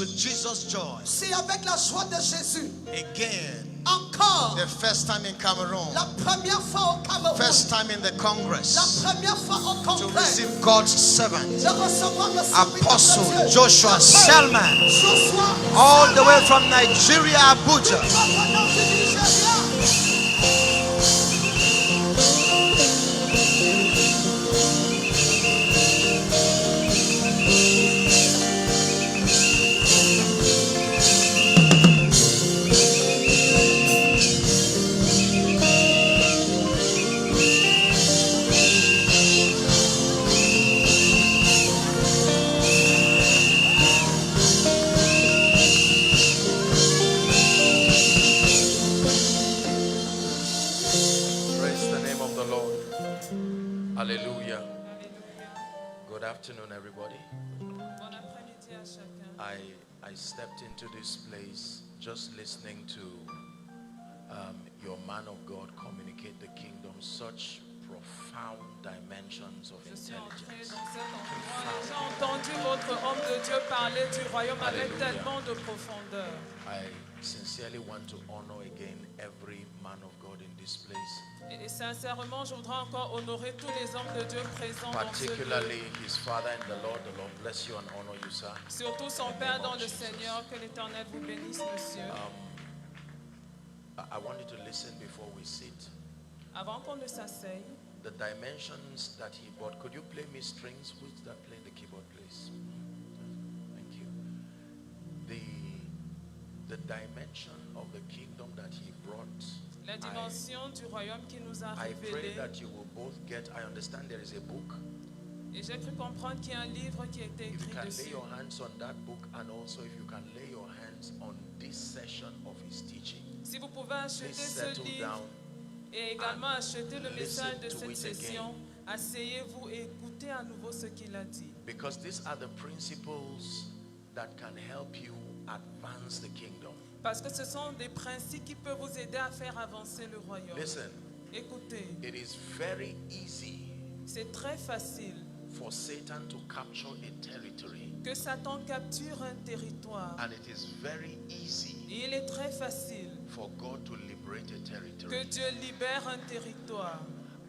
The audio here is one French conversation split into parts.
with Jesus' joy. C'est avec la joie de Jésus. Again. Encore. The first time in Cameroon. La première fois au Cameroun. First time in the Congress. La première fois au To Congrès. receive God's servant. De recevoir le serviteur Apostle de Dieu. Joshua Selman. Joshua All the way from Nigeria, Abuja. Selman du Nigeria. Hallelujah. Good afternoon, everybody. I stepped into this place just listening to your man of God communicate the kingdom, such profound dimensions of intelligence. J'ai entendu votre homme de Dieu parler du royaume avec tellement de profondeur. I sincerely want to honor again every man of God in this place. Et sincèrement, je voudrais encore honorer tous les hommes de Dieu présents dans ce lieu. Particularly his father in the Lord. The Lord bless you and honor you, sir. Surtout son Père dans le Seigneur, que l'Éternel vous bénisse, monsieur. I want you to listen before we sit. Avant qu'on ne s'asseye, The dimensions that he brought. Could you play me strings? Who's that playing the keyboard, please? Thank you. The dimension of the kingdom that he brought. la dimension du royaume qui nous a I pray révélé. that you will both get. I understand there is a book. Et j'ai cru comprendre qu'il y a un livre qui a été If you écrit can lay dessus. your hands on that book, and also if you can lay your hands on this session of his teaching. Si vous pouvez acheter Please ce settle livre down. et également acheter le message de listen to cette it session, asseyez-vous et écoutez à nouveau ce qu'il a dit. Because these are the principles that can help you advance the kingdom. Parce que ce sont des principes qui peuvent vous aider à faire avancer le royaume. Listen, Écoutez, it is very easy c'est très facile for Satan to capture a territory, que Satan capture un territoire. and it is very easy Et il est très facile for God to liberate a que territory. Dieu libère un territoire.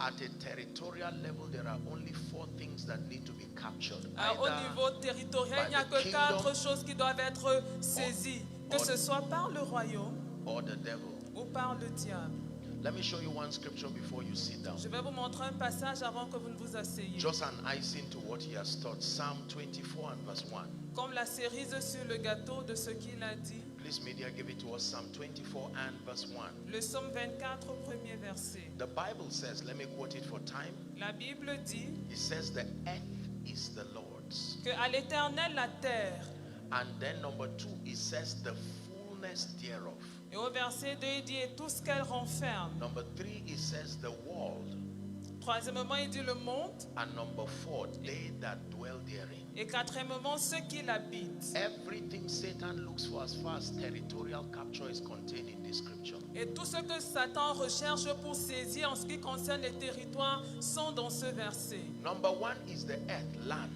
At a territorial level, there are only 4 things that need to be captured. Au niveau territorial, il n'y a que 4 choses qui doivent être saisies, que ce soit par le royaume Or the devil. ou par le diable. Let me show you one scripture before you sit down. Je vais vous montrer un passage avant que vous ne vous asseyez. Just an icing to what he has taught. Psalm 24 and verse 1. Comme la cerise sur le gâteau de ce qu'il a dit. Please, media, give it to us. Psalm 24 and verse 1. Le psaume 24 au premier verset. The Bible says, let me quote it for time. La Bible dit It says, the earth is the Lord's. que à l'Éternel la terre. And then number 2, it says, the fullness thereof. Et au verset 2, il dit et tout ce qu'elle renferme. Number 3, it says, the world. Troisièmement, il dit le monde. And number 4, they that dwell therein. Et quatrièmement, ceux qui l'habitent. Everything Satan looks for as far as territorial capture is contained in this scripture. Et tout ce que Satan recherche pour saisir en ce qui concerne les territoires sont dans ce verset. Number 1 is the earth, land.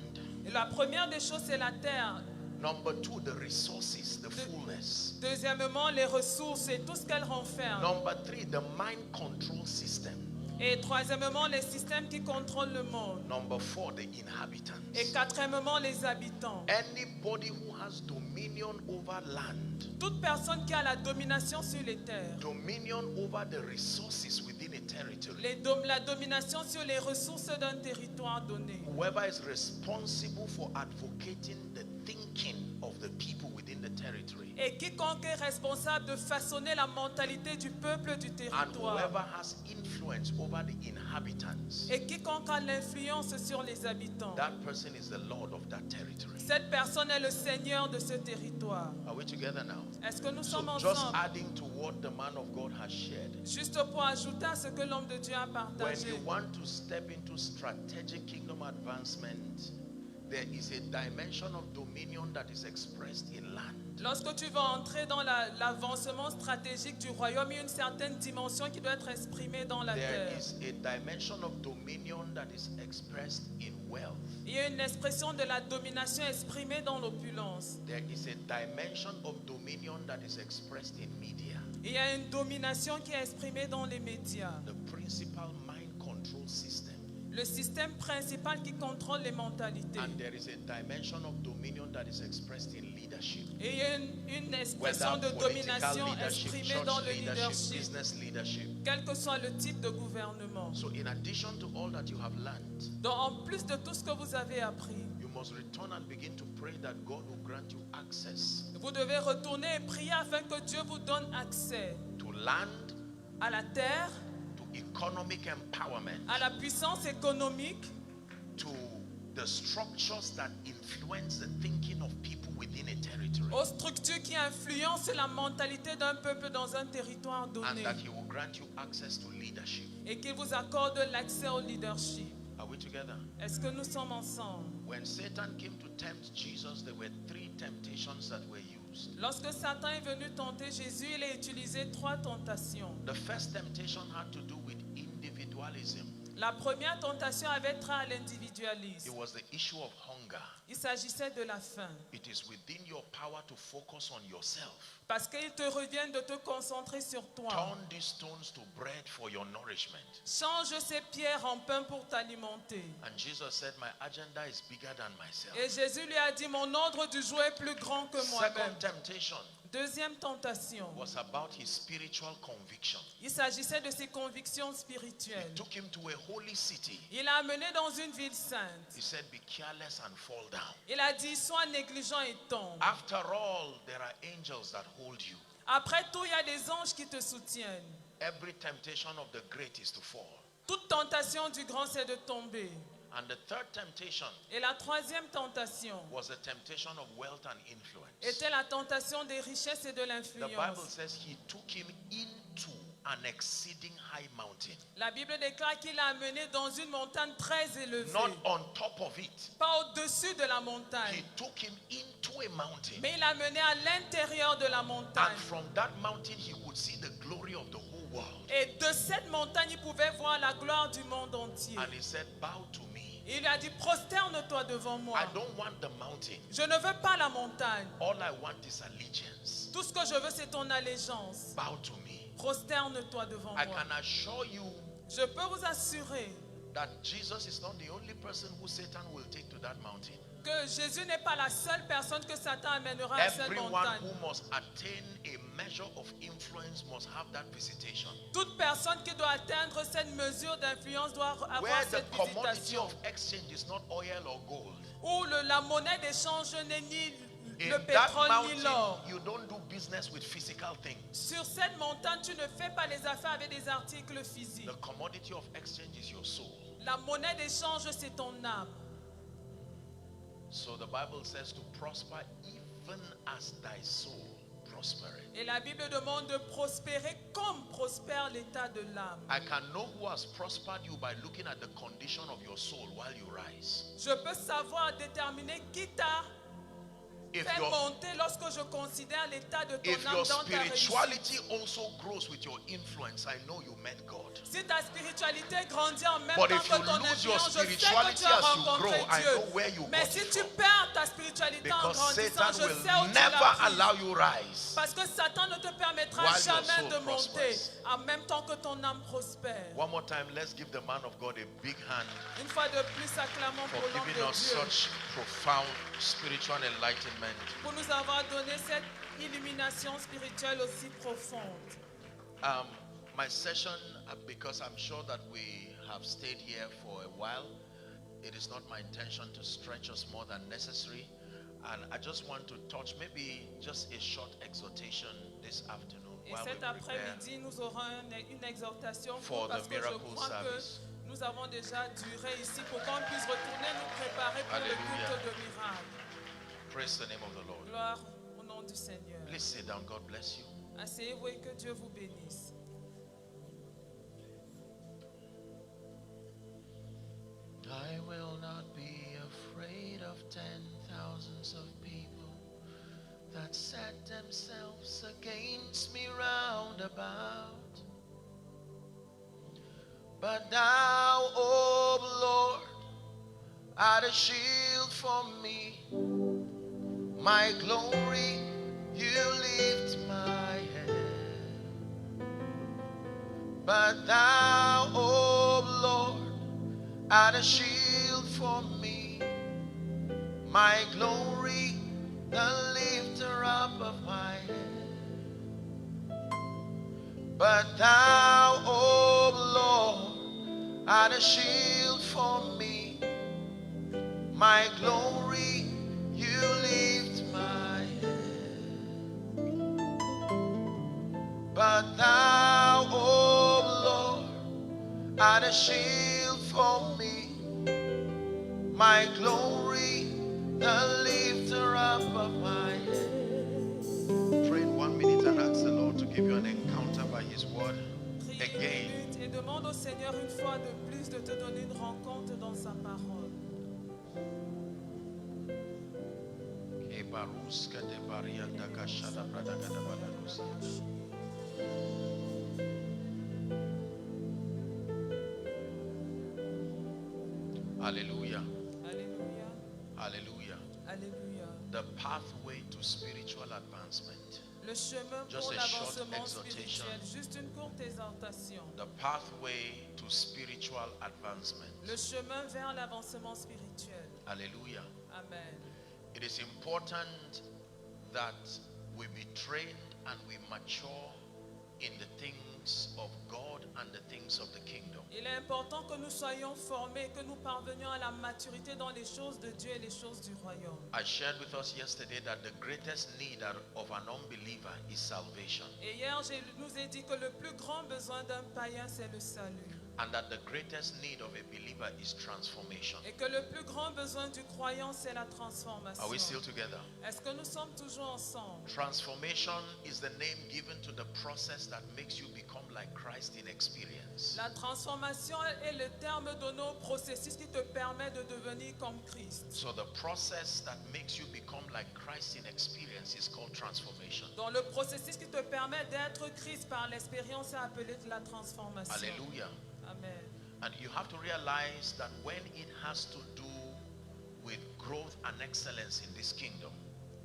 Et la première des choses, c'est la terre. Number 2, the resources, the fullness. Deuxièmement, les ressources et tout ce qu'elles renferment. Number 3, the mind control system. Et troisièmement, les systèmes qui contrôlent le monde. Number 4, the inhabitants. Et quatrièmement, les habitants. Anybody who has dominion over land, Toute personne qui a la domination sur les terres. dominion over the resources within a territory, La domination sur les ressources d'un territoire donné. whoever is responsible for advocating the thinking of the people within the territory, Et quiconque est responsable de façonner la mentalité du peuple du and territoire. whoever has influence over the inhabitants, Et quiconque a l'influence sur les habitants. that person is the Lord of that territory. Cette personne est le Seigneur de ce territoire. Are we together now? Est-ce que nous So sommes just ensemble? adding to what the man of God has shared. Juste pour ajouter à ce que l'homme de Dieu a When partagé. you want to step into strategic kingdom advancement, there is a dimension of dominion that is expressed in land. Lorsque tu vas entrer dans l'avancement stratégique du royaume, il y a une certaine dimension qui doit être exprimée dans la There terre. is a dimension of dominion that is expressed in wealth. Il y a une expression de la domination exprimée dans l'opulence. There is a dimension of dominion that is expressed in media. Il y a une domination qui est exprimée dans les médias. The principal mind control system. Le système principal qui contrôle les mentalités. And there is a dimension of dominion that is expressed in leadership. Et il y a une expression Whether de political domination leadership, exprimée dans church le leadership, leadership, business leadership. quel que soit le type de gouvernement. So in addition to all that you have learned, Donc en plus de tout ce que vous avez appris, you must return and begin to pray that God will grant you access vous devez retourner et prier afin que Dieu vous donne accès to land, à la terre, to economic empowerment, à la puissance économique, to the structures that influence the thinking of people within a territory, aux structures qui influencent la mentalité d'un peuple dans un territoire and donné, that He will grant you access to leadership. et qu'il vous accorde l'accès au leadership. Are we together? Est-ce que nous sommes ensemble? When Satan came to tempt Jesus, there were 3 temptations that were used. Lorsque Satan est venu tenter Jésus, il a utilisé 3 tentations. The first temptation had to do with individualism. La première tentation avait trait à It l'individualisme. was the issue of hunger. Il s'agissait de la faim. It is within your power to focus on yourself. Parce qu'il te revient de te concentrer sur toi. Turn these stones to bread for your nourishment. Change ces pierres en pain pour t'alimenter. And Jesus said, my agenda is bigger than myself. Et Jésus lui a dit, mon ordre du jour est plus grand que moi-même. Second temptation Deuxième tentation, was about his spiritual conviction. il s'agissait de ses convictions He spirituelles. took him to a holy city. Il l'a amené dans une ville sainte. He said, be careless and fall down. Il a dit, sois négligent et tombe. After all, there are angels that hold you. Après tout, il y a des anges qui te soutiennent. Every temptation of the great is to fall. Toute tentation du grand, c'est de tomber. And the third temptation Et la troisième tentation was the temptation of wealth and influence. était la tentation des richesses et de The Bible l'influence. says he took him into an exceeding high mountain. La Bible déclare qu'il l'a amené dans une montagne très élevée. Not on top of it. Pas au-dessus de la He montagne. took him into a mountain. Mais il l'a amené à l'intérieur de la montagne. And from that mountain he could see the glory of the whole world. Et de cette montagne, il pouvait voir la gloire du monde entier. And he said, bow to me. Il lui a dit, prosterne-toi devant moi. I don't want the mountain. Je ne veux pas la montagne. All I want is allegiance. Tout ce que je veux, c'est ton allégeance. Bow to me. Prosterne-toi devant I moi. can assure you Je peux vous assurer that Jesus is not the only person who Satan will take to that mountain. que Jésus n'est pas la seule personne que Satan amènera à cette Everyone montagne. who must attain a measure of influence must have that visitation. Toute personne qui doit atteindre cette mesure d'influence doit avoir Where the cette commodity visitation. of exchange is not oil or gold. Où la monnaie d'échange n'est ni In le that pétrole ni mountain, l'or. you don't do business with physical things. Sur cette montagne, tu ne fais pas les affaires avec des articles physiques. The commodity of exchange is your soul. La monnaie d'échange, c'est ton âme. So the Bible says to prosper even as thy soul prospereth. Et la Bible demande de prospérer comme prospère l'état de l'âme. I can know who has prospered you by looking at the condition of your soul while you rise. Je peux savoir déterminer qui t'a If fait your, monter lorsque je considère l'état de ton if âme your dans ta réussite. spirituality also grows with your influence, I know you met God. Si ta spiritualité grandit en même But temps if que you ton lose your influence, je sais que spirituality tu as as you rencontré grow, I Dieu. know where you Mais got si it tu from. perds ta spiritualité en Because grandissant, Satan je sais où will tu never l'as pris. allow you rise. Parce que Satan ne te permettra While your jamais soul de monter prospers. en même temps que ton âme prospère. One more time, let's give the man of God a big hand Une fois de plus, acclamons for pour l'homme giving de us Dieu. such profound spiritual enlightenment. Pour nous avoir donné cette illumination spirituelle aussi profonde. My session, because I'm sure that we have stayed here for a while, it is not my intention to stretch us more than necessary. And I just want to touch maybe just a short exhortation this afternoon. Et while we cet prepare. après-midi, nous aurons une exhortation For parce the que je miracle crois service. que nous avons déjà duré ici pour qu'on puisse retourner nous préparer pour Alléluia. le culte de miracle. Praise the name of the Lord. Gloire au nom du Seigneur. Please sit down. God bless you. Asseyez-vous et que Dieu vous bénisse. I will not be afraid of 10,000s of people that that set themselves against me round about. But thou, O Lord, art a shield for me. My glory, you lift my head. But thou, O Lord, art a shield for me. My glory, the lifter up of my head. But thou, O Lord, art a shield for me. My glory, you lift my head. But thou, O Lord, art a shield for me. My glory, the lifter up of my head. Pray in 1 minute and ask the Lord to give you an encounter by His word. Again. Et demande au Seigneur une fois de plus de te donner une rencontre dans sa parole. Hallelujah. Alléluia. Hallelujah. Alléluia. The pathway to spiritual advancement. Le chemin Just pour a short l'avancement exhortation. spirituel, juste une courte exhortation. The pathway to spiritual advancement. Le chemin vers l'avancement spirituel. Hallelujah. Amen. It is important that we be trained and we mature in the things of God and the things of the kingdom. Il est important que nous soyons formés, que nous parvenions à la maturité dans les choses de Dieu et les choses du royaume. I shared with us yesterday that the greatest need of an unbeliever is salvation, Et hier, je nous ai dit que le plus grand besoin d'un païen, c'est le salut. and that the greatest need of a believer is transformation. Et que le plus grand besoin du croyant, c'est la transformation. Are we still together? Est-ce que nous sommes toujours ensemble? Transformation is the name given to the process that makes you become like Christ in experience. La transformation est le terme donné au processus qui te permet de devenir comme Christ. So the process that makes you become like Christ in experience is called transformation. Donc le processus qui te permet d'être Christ par l'expérience est appelé la transformation. Hallelujah. Amen. And you have to realize that when it has to do with growth and excellence in this kingdom,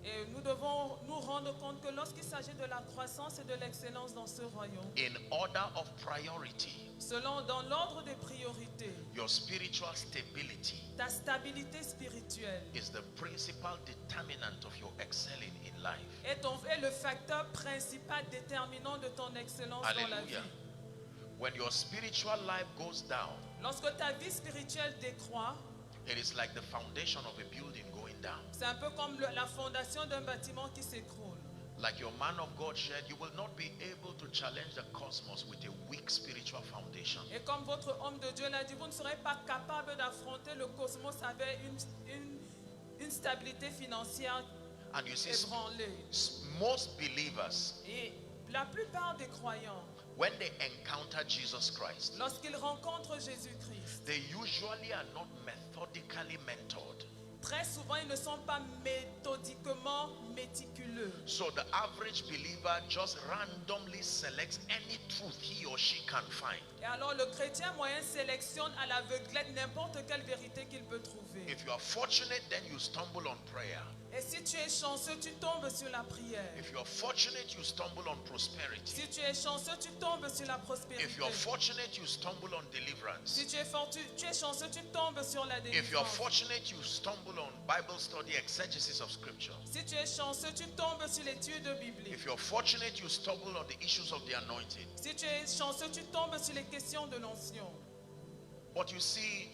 Et nous devons nous rendre compte que lorsqu'il s'agit de la croissance et de l'excellence dans ce royaume, in order of priority, dans l'ordre des priorités, your spiritual stability ta stabilité spirituelle is the principal determinant of your excelling in life. est le facteur principal déterminant de ton excellence dans la vie. Hallelujah. When your spiritual life goes down, Lorsque ta vie spirituelle décroît, it is like the foundation of a building going down. c'est un peu comme la fondation d'un bâtiment qui s'écroule. Like your man of God shared, you will not be able to challenge the cosmos with a weak spiritual foundation. Et comme votre homme de Dieu l'a dit, vous ne serez pas capable d'affronter le cosmos avec une stabilité financière And you see, ébranlée. most believers, Et la plupart des croyants, when they encounter Jesus Christ, lorsqu'ils rencontrent Jésus-Christ, they usually are not methodically mentored. très souvent, ils ne sont pas méthodiquement méticuleux. So the average believer just randomly selects any truth he or she can find. Et alors, le chrétien moyen sélectionne à l'aveuglette n'importe quelle vérité qu'il peut trouver. If you are fortunate, then you stumble on prayer. Et si tu es chanceux, tu tombes sur la prière. If you are fortunate, you stumble on prosperity. Si tu es chanceux, tu tombes sur la prospérité. If you are fortunate, you stumble on deliverance. Si tu es chanceux, tu tombes sur la If you are délivrance. fortunate, you stumble on Bible study, exegesis of scripture. Si tu es chanceux, tu tombes sur l'étude biblique. If you are fortunate, you stumble on the issues of the anointing. Si tu es chanceux, tu tombes sur les questions de l'onction. But you see,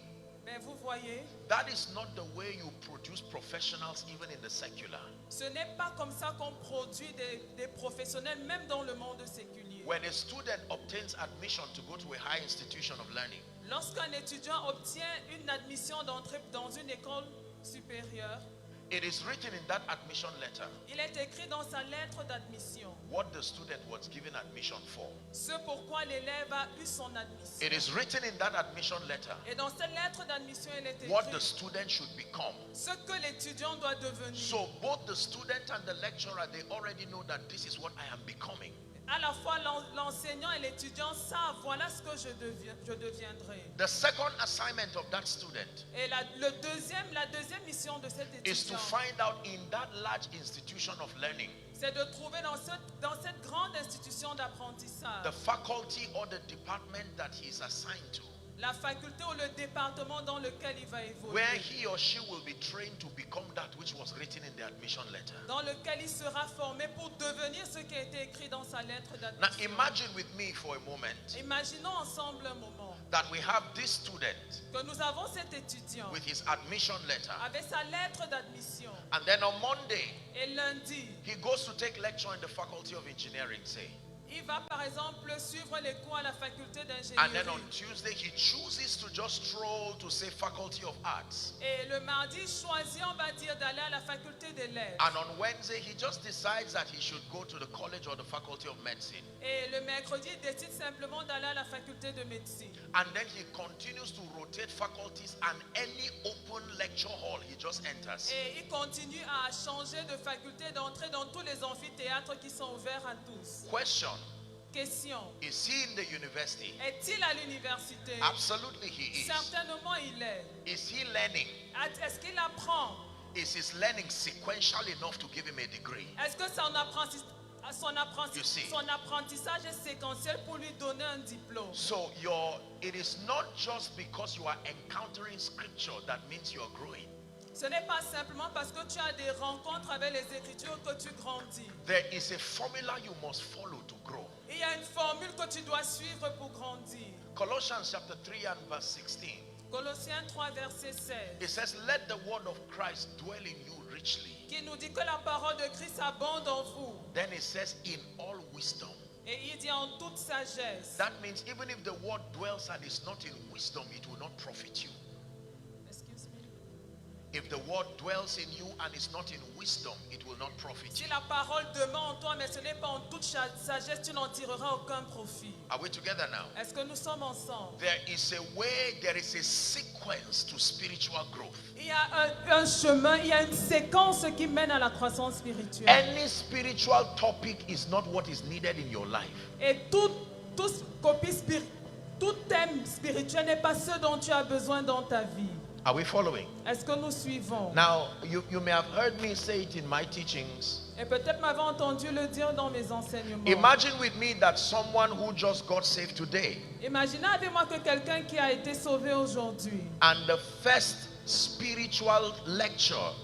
Mais vous voyez, that is not the way you produce professionals even in the secular. ce n'est pas comme ça qu'on produit des professionnels, même dans le monde séculier. When a student obtains admission to go to a high institution of learning, Lorsqu'un étudiant obtient une admission d'entrée dans une école supérieure, it is written in that admission letter il est écrit dans dans sa lettre d'admission. what the student was given admission for. Ce pourquoi l'élève a eu son admission. It is written in that admission letter Et dans cette lettre d'admission, il est what the écrit student should become. ce que l'étudiant doit devenir. So both the student and the lecturer, they already know that this is what I am becoming. À la fois l'enseignant et l'étudiant savent, voilà ce que je deviendrai. The second assignment of that student Et la deuxième mission de cet is to étudiant, find out in that large institution of learning c'est de trouver dans cette grande institution d'apprentissage the faculty or the department that he is assigned to, la faculté ou le département dans lequel il va évoluer, where he or she will be trained to become that which was written in the admission letter. dans lequel il sera formé pour devenir ce qui a été écrit dans sa lettre Now d'admission. imagine with me for a moment Imaginons ensemble un moment that we have this student que nous avons cet étudiant with his admission letter, avec sa lettre d'admission and then on Monday et lundi, he goes to take lecture in the faculty of engineering, say, il va par exemple suivre les cours à la faculté and then on d'ingénierie. Tuesday he chooses to just stroll to say faculty of arts, Et le mardi, il choisit, on va dire, d'aller à la faculté des lettres. and on Wednesday he just decides that he should go to the college or the faculty of medicine, Et le mercredi, il décide simplement d'aller à la faculté de médecine. and then he continues to rotate faculties, and any open lecture hall he just enters. Et il continue à changer de faculté, d'entrer dans tous les amphithéâtres qui sont ouverts à tous. Question: Question, is he in the university? est-il à l'université? Absolutely he is. Certainement il est. Is he learning? Est-ce qu'il apprend? Is his learning sequential enough to give him a degree? Est-ce que You see. son apprentissage est séquentiel pour lui donner un diplôme? So it is not just because you are encountering scripture that means you are growing. Ce n'est pas simplement parce que tu as des rencontres avec les Écritures que tu grandis. There is a formula you must follow to grow. Il y a une formule que tu dois suivre pour grandir. Colossians chapter 3 and verse 16. Colossiens 3, verset 16, It says, let the word of Christ dwell in you richly. qui nous dit que la parole de Christ abonde en vous. Then it says, in all wisdom. Et il dit en toute sagesse. That means even if the word dwells and is not in wisdom, it will not profit you. Excuse me. If the word dwells in you and is not in wisdom, it will not profit Si you. la parole demeure en toi, mais ce n'est pas en toute sagesse, tu n'en tireras aucun profit. Are we together now? Est-ce que nous sommes ensemble? There is a way, there is a sequence to spiritual growth. Il y a un chemin, il y a une séquence qui mène à la croissance spirituelle. Any spiritual topic is not what is needed in your life. Et tout thème spirituel n'est pas ce dont tu as besoin dans ta vie. Are we following? Est-ce que nous suivons? Now, you may have heard me say it in my teachings. Et peut-être m'avez entendu le dire dans mes enseignements. Imagine with me that someone who just got saved today, Imaginez avec moi que quelqu'un qui a été sauvé aujourd'hui, and the first spiritual lecture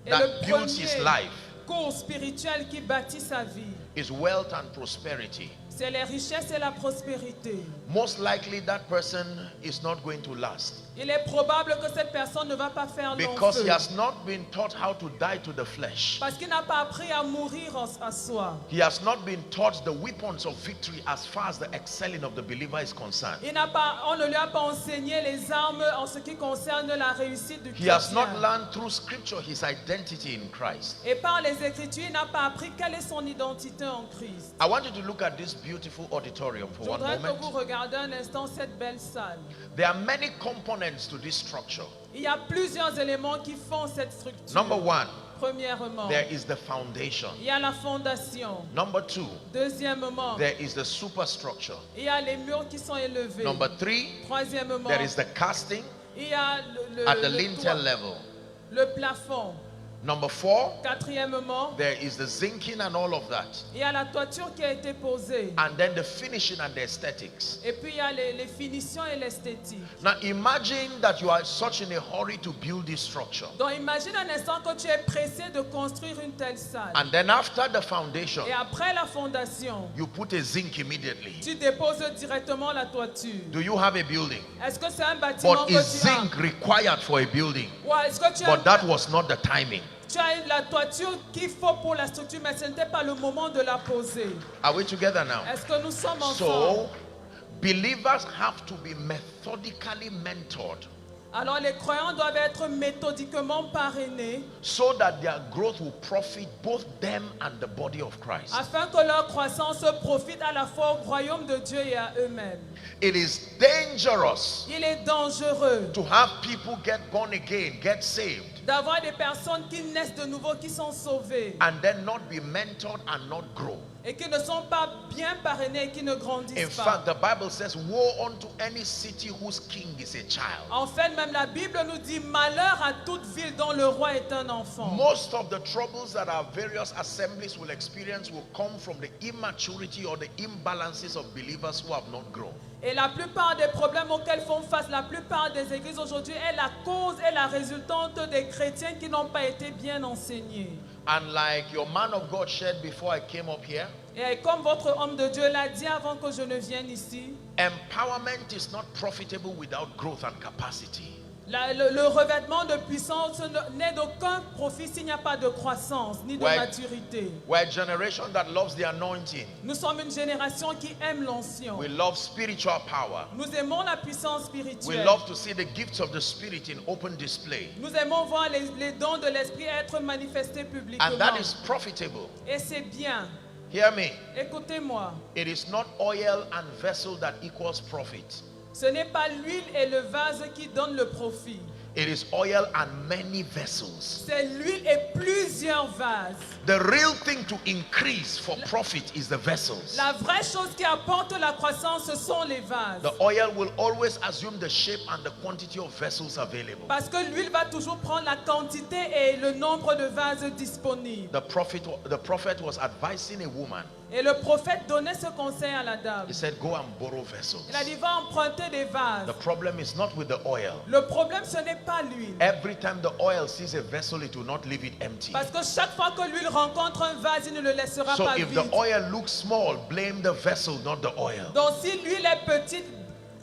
et that le builds his premier life cours spirituel qui bâtit sa vie, is wealth and prosperity. c'est les richesses et la prospérité. Most likely that person is not going to last Il est probable que cette personne ne va pas faire long because he feu. has not been taught how to die to the flesh. Parce qu'il n'a pas appris à mourir à soi. He has not been taught the weapons of victory as far as the excelling of the believer is concerned. On ne lui a pas enseigné les armes en ce qui concerne la réussite du He has chrétien. not learned through scripture his identity in Christ. Et par les Écritures, il n'a pas appris quelle est son identité en Christ. I want you to look at this beautiful auditorium for Je one voudrais que vous moment. regardiez un instant cette belle salle. There are many components to this structure. Il y a plusieurs éléments qui font cette structure. Number one, Premièrement, there is the foundation. il y a la fondation. Number two, Deuxièmement, there is the superstructure. il y a les murs qui sont élevés. Number three, Troisièmement, there is the casting il y a at the le lintel toit, level. le plafond. Number four, Quatrièmement, there is the zinking and all of that. il y a la toiture qui a été posée. And then the finishing and the aesthetics. Et puis il y a les finitions et l'esthétique. Now imagine that you are such in a hurry to build this structure. Donc imagine un instant que tu es pressé de construire une telle salle. And then after the foundation, Et après la fondation, you put a zinc immediately. tu déposes directement la toiture. Do you have a building? Est-ce que c'est un bâtiment But que is tu as? zinc required for a building? Ou est-ce que tu as, But that was not the timing. tu as la toiture qu'il faut pour la structure, mais ce n'était pas le moment de la poser. Are we together now? Est-ce que nous sommes ensemble? So, believers have to be methodically mentored Alors les croyants doivent être méthodiquement parrainés so that their growth will profit both them and the body of Christ. afin que leur croissance profite à la fois au royaume de Dieu et à eux-mêmes. It is dangerous Il est dangereux to have people get born again, get saved, d'avoir des personnes qui naissent de nouveau, qui sont sauvées and then not be mentored and not grow. et qui ne sont pas bien parrainées et qui ne In grandissent pas. fact, the Bible says, woe unto any city whose king is a child. En fait, même la Bible nous dit malheur à toute ville dont le roi est un enfant. Most of the troubles that our various assemblies will experience will come from the immaturity or the imbalances of believers who have not grown. Et la plupart des problèmes auxquels font face la plupart des églises aujourd'hui est la cause et la résultante des chrétiens qui n'ont pas été bien enseignés. And like your man of God shared before I came up here, Et comme votre homme de Dieu l'a dit avant que je ne vienne ici, empowerment is not profitable without growth and capacity. le revêtement de puissance n'est d'aucun profit s'il n'y a pas de croissance ni de Ouais. maturité. We're a generation that loves the anointing. Nous sommes une génération qui aime l'onction. We love spiritual power. Nous aimons la puissance We spirituelle. love to see the gifts of the Spirit in open display. Nous aimons voir les dons de l'esprit être manifestés publiquement. And that is profitable. Et c'est bien. Hear me. Écoutez-moi. It is not oil and vessel that equals profit. Ce n'est pas l'huile et le vase qui donnent le profit. It is oil and many vessels. C'est l'huile et plusieurs vases. The real thing to increase for profit is the vessels. La vraie chose qui apporte la croissance, ce sont les vases. The oil will always assume the shape and the quantity of vessels available. Parce que l'huile va toujours prendre la quantité et le nombre de vases disponibles. The prophet was advising a woman. Et le prophète donnait ce conseil à la dame. He said, go and borrow vessels. Il a dit, va emprunter des vases. The problem is not with the oil. Le problème, ce n'est pas l'huile. Every time the oil sees a vessel, it will not leave it empty. Parce que chaque fois que l'huile rencontre un vase, il ne le laissera So pas if vide. the oil looks small, blame the vessel, not the oil. Donc si l'huile est petite,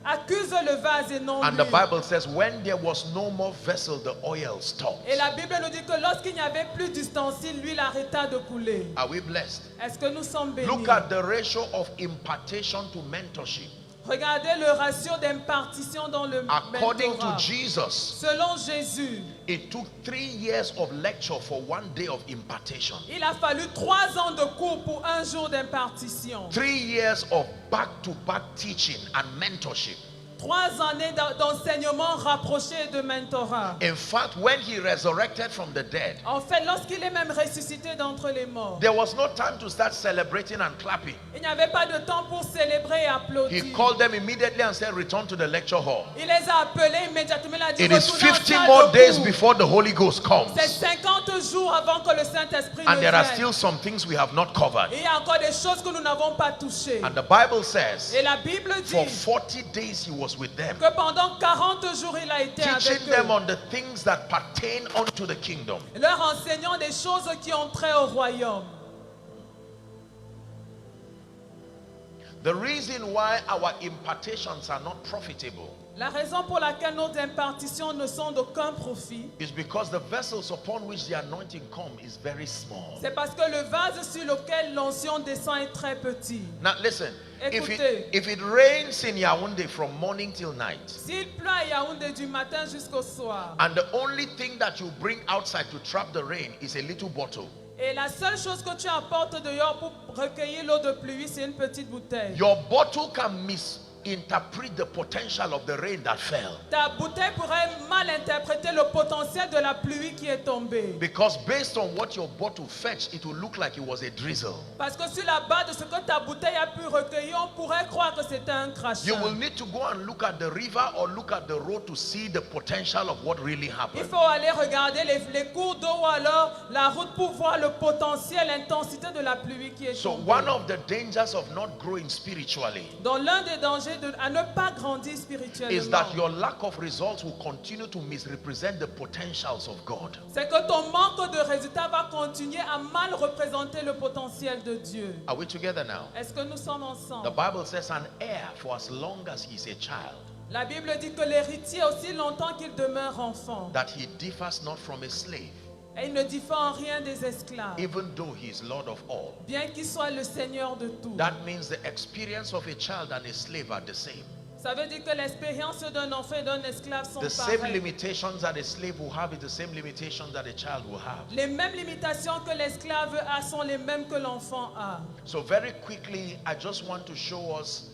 accuse le vase et non And the l'huile. Bible says when there was no more vessel, the oil stopped. Et la Bible nous dit que lorsqu'il n'y avait plus d'ustensiles, l'huile arrêta de couler. Are we blessed? Est-ce que nous sommes bénis? Look at the ratio of impartation to mentorship. Regardez le ratio d'impartition dans le According to mentorat. Jesus, Selon Jésus, it took 3 years of lecture for 1 day of impartation. il a fallu 3 ans de cours pour un jour d'impartition. 3 years of back-to-back teaching and mentorship. 3 années d'enseignement rapproché et de mentorat. In fact, when he resurrected from the dead, En fait, lorsqu'il est même ressuscité d'entre les morts, there was no time to start celebrating and clapping. il n'y avait pas de temps pour célébrer et applaudir. He called them immediately and said, return to the lecture hall. Il les a appelés immédiatement. Il a dit, It is retournez en 50 salle more de days cours. before the Holy Ghost comes. C'est 50 jours avant que le Saint-Esprit ne And there are vienne. still some things we have not covered. Et il y a encore des choses que nous n'avons pas touchées. And the Bible says, Et la Bible for dit 40 days he was with them, que pendant 40 jours, il a été teaching avec them eux, on the things that pertain unto the kingdom. leur enseignant des choses qui ont trait au royaume. The reason why our impartations are not profitable La raison pour laquelle nos impartitions ne sont d'aucun profit, is because the vessels upon which the anointing come is very small. c'est parce que le vase sur lequel l'onction descend est très petit. Now listen, Écoutez. if it rains in Yaoundé from morning till night, S'il pleut à Yaoundé du matin jusqu'au soir, and the only thing that you bring outside to trap the rain is a little bottle, et la seule chose que tu apportes dehors pour recueillir l'eau de pluie, c'est une petite bouteille. your bottle can misinterpret the potential of the rain that fell. Ta bouteille pourrait mal interpréter le potentiel de la pluie qui est tombée. Because based on what your bottle fetched, it will look like it was a drizzle. Parce que sur la base de ce que ta bouteille a pu recueillir, on pourrait croire que c'était un crachat. You will need to go and look at the river or look at the road to see the potential of what really Il happened. faut aller regarder les cours d'eau ou alors la route pour voir le potentiel, l'intensité de la pluie qui est So tombée. one of the dangers of not growing spiritually Donc l'un des dangers à ne pas grandir is spirituellement, that your lack of results will continue to misrepresent the potentials of God. c'est que ton manque de résultats va continuer à mal représenter le potentiel de Dieu. Are we together now? Est-ce que nous sommes The ensemble? Bible says an heir for as long as he is a child, La Bible dit que l'héritier, aussi longtemps qu'il demeure enfant, that he differs not from a slave, et il ne diffère en rien des esclaves, even though he is Lord of all. bien qu'il soit le Seigneur de tout. That means the experience of a child and a slave are the same. Ça veut dire que l'expérience d'un enfant et d'un esclave sont The same pareilles. limitations that a slave will have is the same limitations that a child will have. Les mêmes limitations que l'esclave a sont les mêmes que l'enfant a. So very quickly, I just want to show us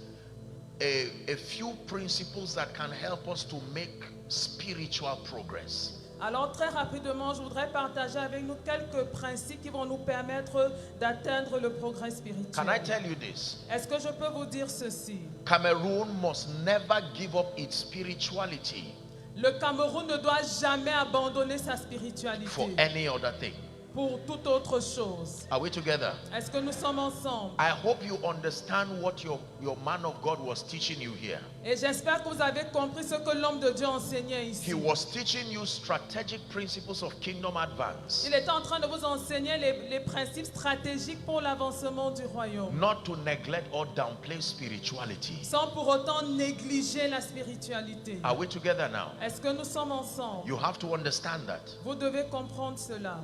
a few principles that can help us to make spiritual progress. Alors très rapidement, je voudrais partager avec nous quelques principes qui vont nous permettre d'atteindre le progrès spirituel. Can I tell you this? Est-ce que je peux vous dire ceci? Cameroon must never give up its spirituality Le Cameroun ne doit jamais abandonner sa for spiritualité any other thing. pour toute autre chose. Are we together? Est-ce que nous sommes ensemble? I hope you understand what your man of God was teaching you here. Et j'espère que vous avez compris ce que l'homme de Dieu enseignait ici. He was teaching you strategic principles of kingdom advance, Il était en train de vous enseigner les principes stratégiques pour l'avancement du royaume, not to neglect or downplay spirituality. sans pour autant négliger la spiritualité. Are we together now? Est-ce que nous sommes ensemble? You have to understand that. Vous devez comprendre cela.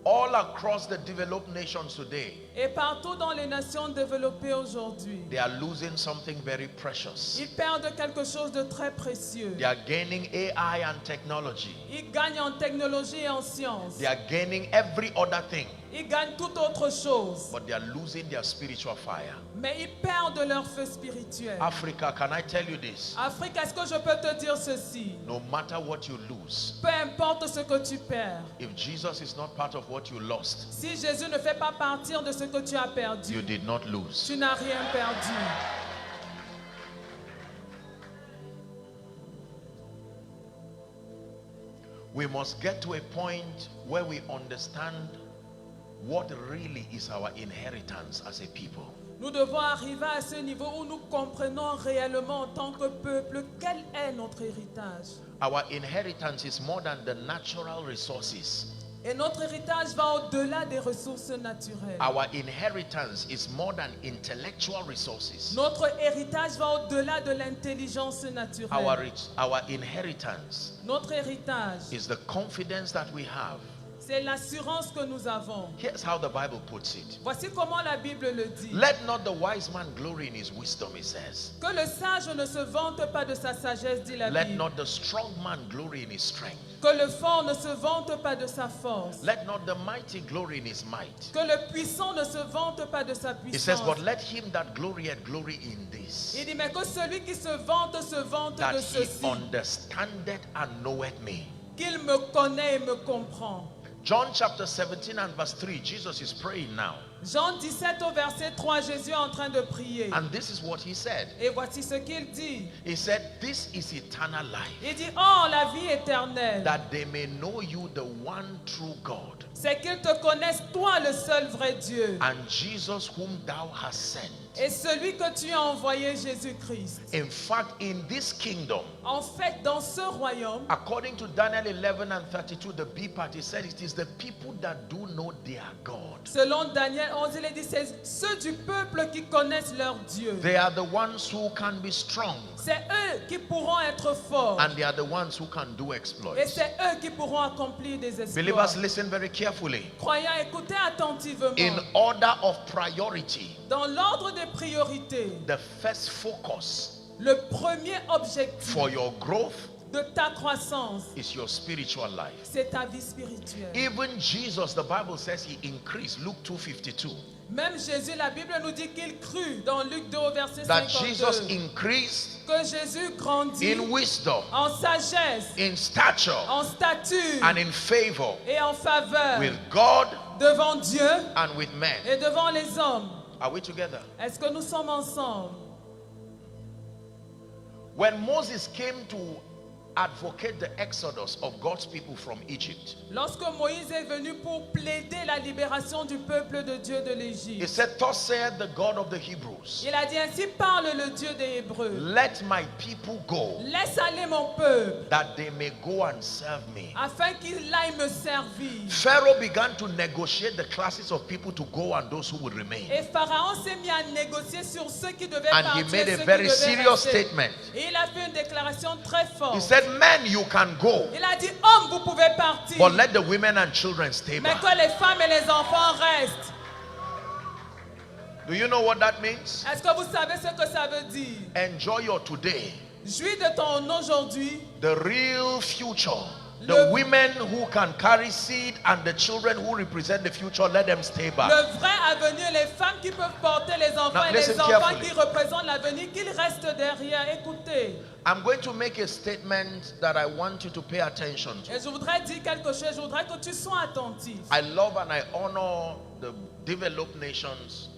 All across the developed nations today, Et partout dans les nations développées aujourd'hui, they are losing something very precious. ils perdent quelque chose de très précieux. They are gaining AI and technology. Ils gagnent en technologie et en science. They are gaining every other thing, Ils gagnent toute autre chose. but they are losing their spiritual fire. Mais ils perdent leur feu spirituel. Africa, can I tell you this? Afrique, est-ce que je peux te dire ceci? No matter what you lose, Peu importe ce que tu perds, if Jesus is not part of what you lost, si Jésus ne fait pas partir de ce que tu as you perdu, did not lose. tu n'as rien perdu. We must get to a point where we understand what really is our inheritance as a people. Nous devons arriver à ce niveau où nous comprenons réellement en tant que peuple quel est notre héritage. Our inheritance is more than the natural resources. Et notre héritage va au-delà des ressources naturelles. Our inheritance is more than intellectual resources. Notre héritage va au-delà de l'intelligence naturelle. Our inheritance Notre héritage, is the confidence that we have. c'est l'assurance que nous avons. Here's how the Bible puts it. Voici comment la Bible le dit. Let not the wise man glory in his wisdom, it says. Que le sage ne se vante pas de sa sagesse, dit la Let Bible. not the strong man glory in his strength. Que le fort ne se vante pas de sa force. Let not the mighty glory in his might. Que le puissant ne se vante pas de sa It says, puissance. but let him that glorieth glory in this, Il dit, mais que celui qui se vante that de he ceci, understandeth and knoweth me. qu'il me connaît et me comprend. John chapter 17 and verse 3, Jesus is praying now. Jean 17 au verset 3, Jésus est en train de prier. And this is what he said. Et voici ce qu'il dit. He said, this is eternal life, Il dit, oh, la vie éternelle, that they may know you, the one true God, c'est qu'ils te connaissent, toi, le seul vrai Dieu, and Jesus whom thou hast sent. et celui que tu as envoyé, Jésus-Christ. In fact, in this kingdom, En fait, dans ce royaume, according to Daniel 11 and 32, the B part, he said it is the people that do know their God. selon Daniel 11, il est dit, c'est ceux du peuple qui connaissent leur Dieu. They are the ones who can be strong, C'est eux qui pourront être forts. and they are the ones who can do Et exploits. c'est eux qui pourront accomplir des Believers, exploits. listen very carefully. Croyants, écoutez attentivement. In order of priority, Dans l'ordre des priorités, the first focus le premier objectif for your growth de ta croissance, is your spiritual life. c'est ta vie spirituelle. Even Jesus, the Bible says he increased. Luke 2:52. Même Jésus, la Bible nous dit qu'il crut dans Luc 2 au verset That Jesus 52 increased que Jésus grandit in wisdom, en sagesse, in stature, en stature and in favor et en faveur with God devant Dieu and with men. et devant les hommes. Are we together? Est-ce que nous sommes ensemble? When Moses came to advocate the exodus of God's people from Egypt, Lorsque Moïse est venu pour plaider la libération du peuple de Dieu de he l'Égypte, said, thus saith the God of the Hebrews, il a dit ainsi parle le Dieu des Hébreux. let my people go, Laisse aller mon peuple that they may go and serve me. afin qu'il aille me servir. Pharaoh began to negotiate the classes of people to go and those who would remain. Et Pharaon s'est mis à négocier sur ceux qui devaient And partir he et made a ceux qui very devaient serious rester. statement. Et il a fait une déclaration très forte. He said, men, you can go, Il a dit, hommes, vous pouvez partir, but let the women and children stay mais back. que les femmes et les enfants restent. Do you know what that means? Est-ce que vous savez ce que ça veut dire? Enjoy your today. Jouis de ton aujourd'hui. The real future. The women who can carry seed and the children who represent the future, let them stay back. Le vrai avenir, les femmes qui peuvent porter les enfants Now, et les listen enfants carefully. qui représentent l'avenir, qu'ils restent derrière. Écoutez. I'm going to make a statement that I want you to pay attention to. Et je voudrais dire quelque chose, je voudrais que tu sois attentif. I love and I honor the developed nations.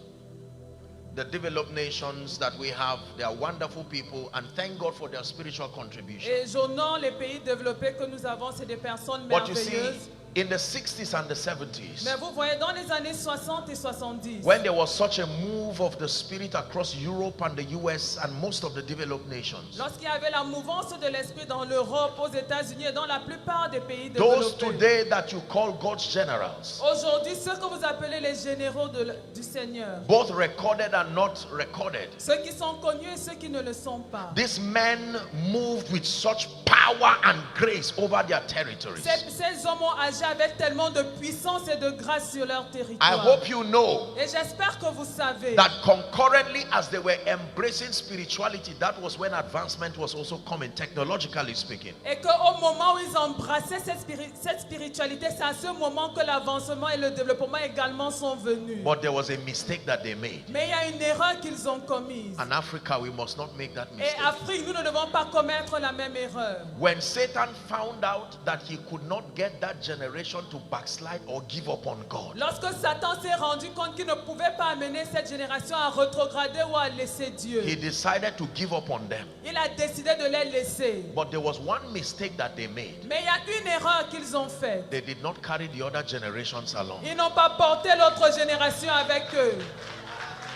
The developed nations that we have, they are wonderful people, and thank God for their spiritual contribution. Et j'honore les pays développés que nous avons, c'est des personnes But you see, merveilleuses. in the 60s and the 70s, Mais vous voyez, dans les années 60 et 70, when there was such a move of the Spirit across Europe and the US and most of the developed nations, lorsqu'il y avait la mouvance de l'esprit dans l'Europe, aux États-Unis et dans la plupart des pays those développés, today that you call God's generals, aujourd'hui, ceux que vous appelez les généraux du Seigneur, both recorded and not recorded, ceux qui sont connus et ceux qui ne le sont pas, these men moved with such power and grace over their territories. ces hommes ont agi avec tellement de puissance et de grâce sur leur I territoire. hope you know Et j'espère que vous savez that concurrently as they were embracing spirituality, that was when advancement was also coming, technologically speaking. et qu'au moment où ils embrassaient cette spiritualité, c'est à ce moment que l'avancement et le développement également sont venus. But there was a mistake that they made. Mais il y a une erreur qu'ils ont commise. In Africa, we must not make that Et mistake. Afrique, nous ne devons pas commettre la même erreur. When Satan found out that he could not get that generation to backslide or give up on God, Lorsque Satan s'est rendu compte qu'il ne pouvait pas amener cette génération à rétrograder ou à laisser Dieu, he decided to give up on them. il a décidé de les laisser. But there was one mistake that they made. Mais il y a une erreur qu'ils ont faite. They did not carry the other generations along. Ils n'ont pas porté l'autre génération avec eux.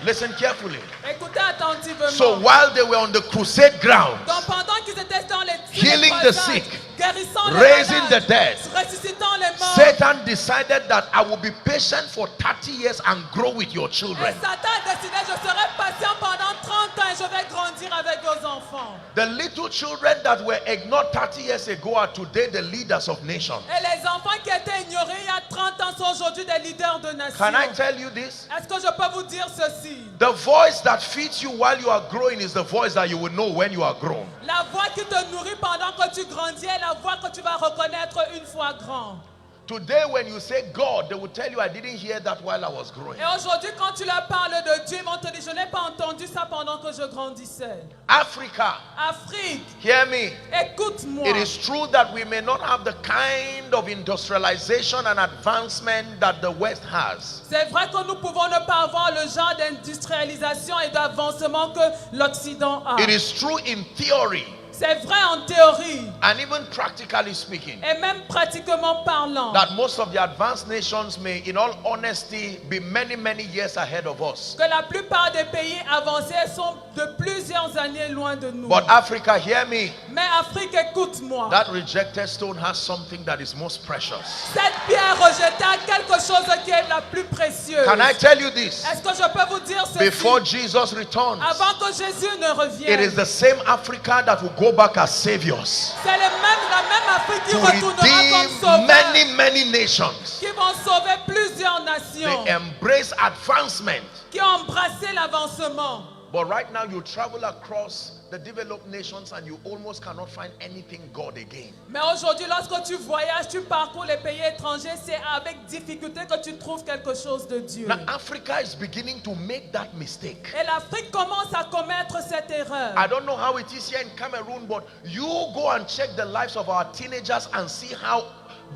Listen carefully. Écoutez attentivement. So while they were on the crusade grounds, Donc pendant qu'ils étaient dans les healing the sick, guérissant les raising malades, the dead, ressuscitant les morts, Satan decided that I will be patient for 30 years and grow with your et children. Satan a décidé, je serai patient pendant 30 ans et je vais grandir avec vos enfants. The little children that were ignored 30 years ago are today the leaders of nations. Et les enfants qui étaient ignorés il y a 30 ans sont aujourd'hui des leaders de nations. Can I tell you this? Est-ce que je peux vous dire ceci? The voice that feeds you while you are growing is the voice that you will know when you are grown. La voix qui te nourrit pendant que tu grandis est la voix que tu vas reconnaître une fois grand. Today when you say God, they will tell you I didn't hear that while I was growing. Et aujourd'hui, quand tu leur parles de Dieu, ils vont te dire, je n'ai pas entendu ça pendant que je grandissais. Africa, Afrique, hear me. écoute-moi. It is true that we may not have the kind of industrialization and advancement that the West has. C'est vrai que nous pouvons ne pas avoir le genre d'industrialisation et d'avancement que l'Occident a. It is true in theory C'est vrai en théorie and even practically speaking et même pratiquement parlant. that most of the advanced nations may, in all honesty, be many, many years ahead of us. Que la plupart des pays avancés sont de plusieurs années loin de nous. But Africa, hear me, Mais Afrique, écoute-moi. that rejected stone has something that is most precious. Cette pierre rejetée a quelque chose qui est la plus précieuse. Can I tell you this? Est-ce que je peux vous dire ceci? Before Jesus returns, Avant que Jésus ne it revienne, is the same Africa that will go back as saviors c'est la même Afrique qui to retournera comme redeem sauveur, many, many nations. qui vont sauver plusieurs nations, They embrace advancement. qui ont embrassé l'avancement. But right now you travel across the developed nations and you almost cannot find anything God again. Mais aujourd'hui, lorsque tu voyages, tu parcours les pays étrangers, c'est avec difficulté que tu trouves quelque chose de Dieu. Now Africa is beginning to make that mistake. Et l'Afrique commence à commettre cette erreur. I don't know how it is here in Cameroon, but you go and check the lives of our teenagers and see how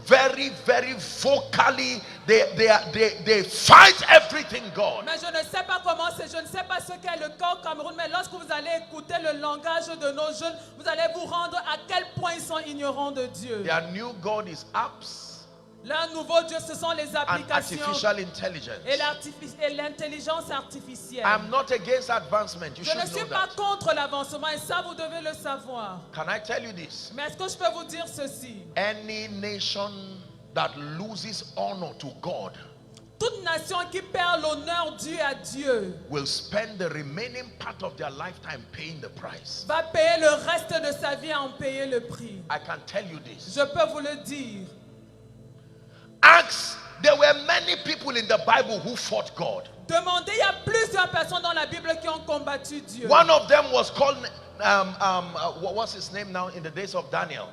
very, very vocally they fight everything God. Mais je ne sais pas comment c'est, je ne sais pas ce qu'est le cas au Cameroun, mais lorsque vous allez écouter le langage de nos jeunes, vous allez vous rendre à quel point ils sont ignorants de Dieu. Their new God is apps Leur nouveau Dieu, ce sont les and applications artificial intelligence. et l'intelligence artificielle. I'm not against advancement. You Je ne should suis know pas that. contre l'avancement et ça, vous devez le savoir. Can I tell you this? Mais est-ce que je peux vous dire ceci? Any nation that loses honor to God Toute nation qui perd l'honneur dû à Dieu will spend the remaining part of their lifetime paying the price. va payer le reste de sa vie à en payer le prix. I can tell you this. Je peux vous le dire. Ask there were many people in the Bible who fought God. Demandez, il y a plusieurs personnes dans la Bible qui ont combattu Dieu. One of them was called, what's his name now in the days of Daniel?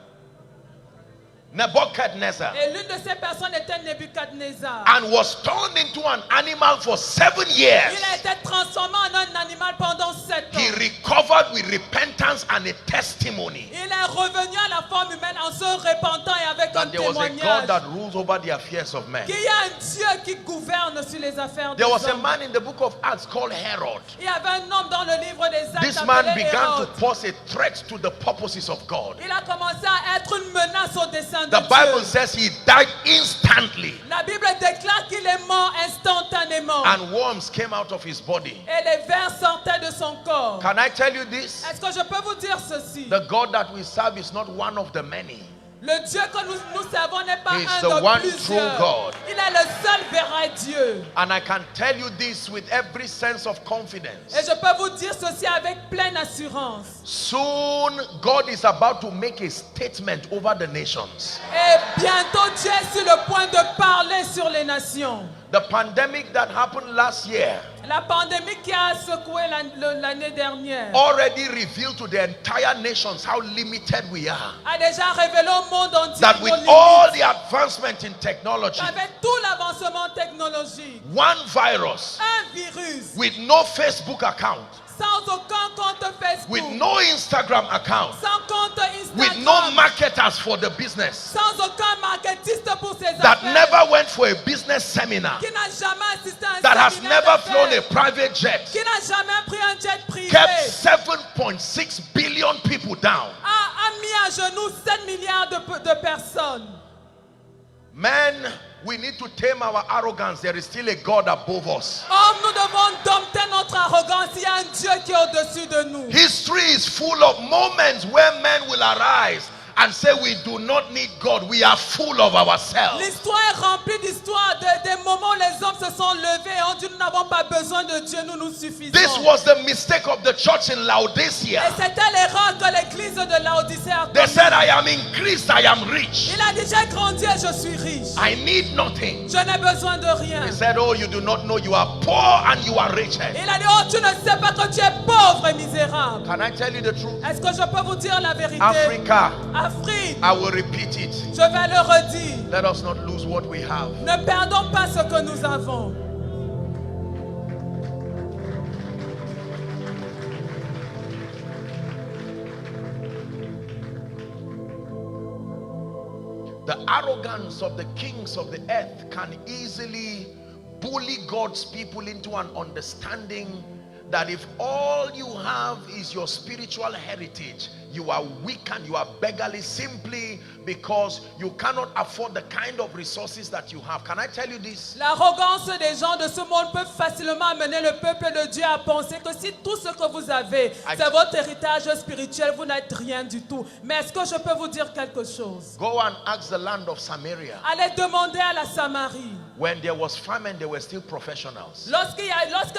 Nebuchadnezzar. Et l'une de ces personnes était Nebuchadnezzar. And was turned into an animal for 7 years. Il a été transformé en un animal pendant 7 ans. He recovered with repentance and a testimony. Il est revenu à la forme humaine en se repentant et avec un That there was a God témoignage. that rules over the affairs of men. Qu'il y a un Dieu qui gouverne sur les affaires des There was a hommes. man in the book of Acts called Herod. Il y avait un homme dans le livre des Actes This man appelé began to Hérode. pose a threat to the purposes of God. Il a commencé à être une menace au dessein de The Bible Dieu. says he died instantly, La Bible déclare qu'il est mort instantanément. and worms came out of his body. Et les vers sortaient de son corps. Can I tell you this? Est-ce que je peux vous dire ceci? The God that we serve is not one of the many. Le Dieu que nous servons n'est pas He is un the de one plusieurs. true God. Il est le seul vrai Dieu. And I can tell you this with every sense of confidence. Et je peux vous dire ceci avec pleine assurance. Soon, God is about to make a statement over the nations. Et bientôt Dieu est sur le point de parler sur les nations. The pandemic that happened last year La pandémie qui a secoué l'année dernière already revealed to the entire nations how limited we are. a déjà révélé au monde entier That with nos limites. all the advancement in technology, Avec tout l'avancement technologique, one virus un virus with no Facebook account, sans aucun compte Facebook, with no Instagram account, sans compte with Instagram, no marketers for the business, sans aucun marketiste pour ses that affaires, never went for a business seminar, qui n'a jamais assisté à un that has séminaire never d'affaires, flown a private jet, qui n'a jamais pris un jet privé, kept 7.6 billion people down. a mis à genoux 7 milliards de personnes. Men, we need to tame our arrogance. There is still a God above us. Hommes, nous devons dompter notre arrogance. Il y a un Dieu qui est au-dessus de nous. History is full of moments where men will arise and say we do not need God. We are full of ourselves. L'histoire est remplie d'histoires, des moments où les hommes se sont levés et ont dit nous n'avons pas besoin de Dieu, nous nous suffisons. This was the mistake of the church in Laodicea. Et c'était l'erreur que l'église de Laodicée a They commise. said, I am increased, I am rich. Il a dit j'ai grandi et je suis riche. I need nothing. Je n'ai besoin de rien. He said, oh, you do not know you are poor and you are rich. Il a dit oh tu ne sais pas que tu es pauvre et misérable. Can I tell you the truth? Est-ce que je peux vous dire la vérité? Africa, Afrique, I will repeat it. je vais le redire. Let us not lose what we have. Ne perdons pas ce que nous avons. The arrogance of the kings of the earth can easily bully God's people into an understanding that if all you have is your spiritual heritage, you are weak and you are beggarly simply because you cannot afford the kind of resources that you have. Can I tell you this? L'arrogance des gens de ce monde peut facilement amener le peuple de Dieu à penser que si tout ce que vous avez, c'est votre héritage spirituel, vous n'êtes rien du tout. Mais est-ce que je peux vous dire quelque chose? Go and ask the land of Samaria. Allez demander à la Samarie. When there was famine, they were still professionals. Lorsque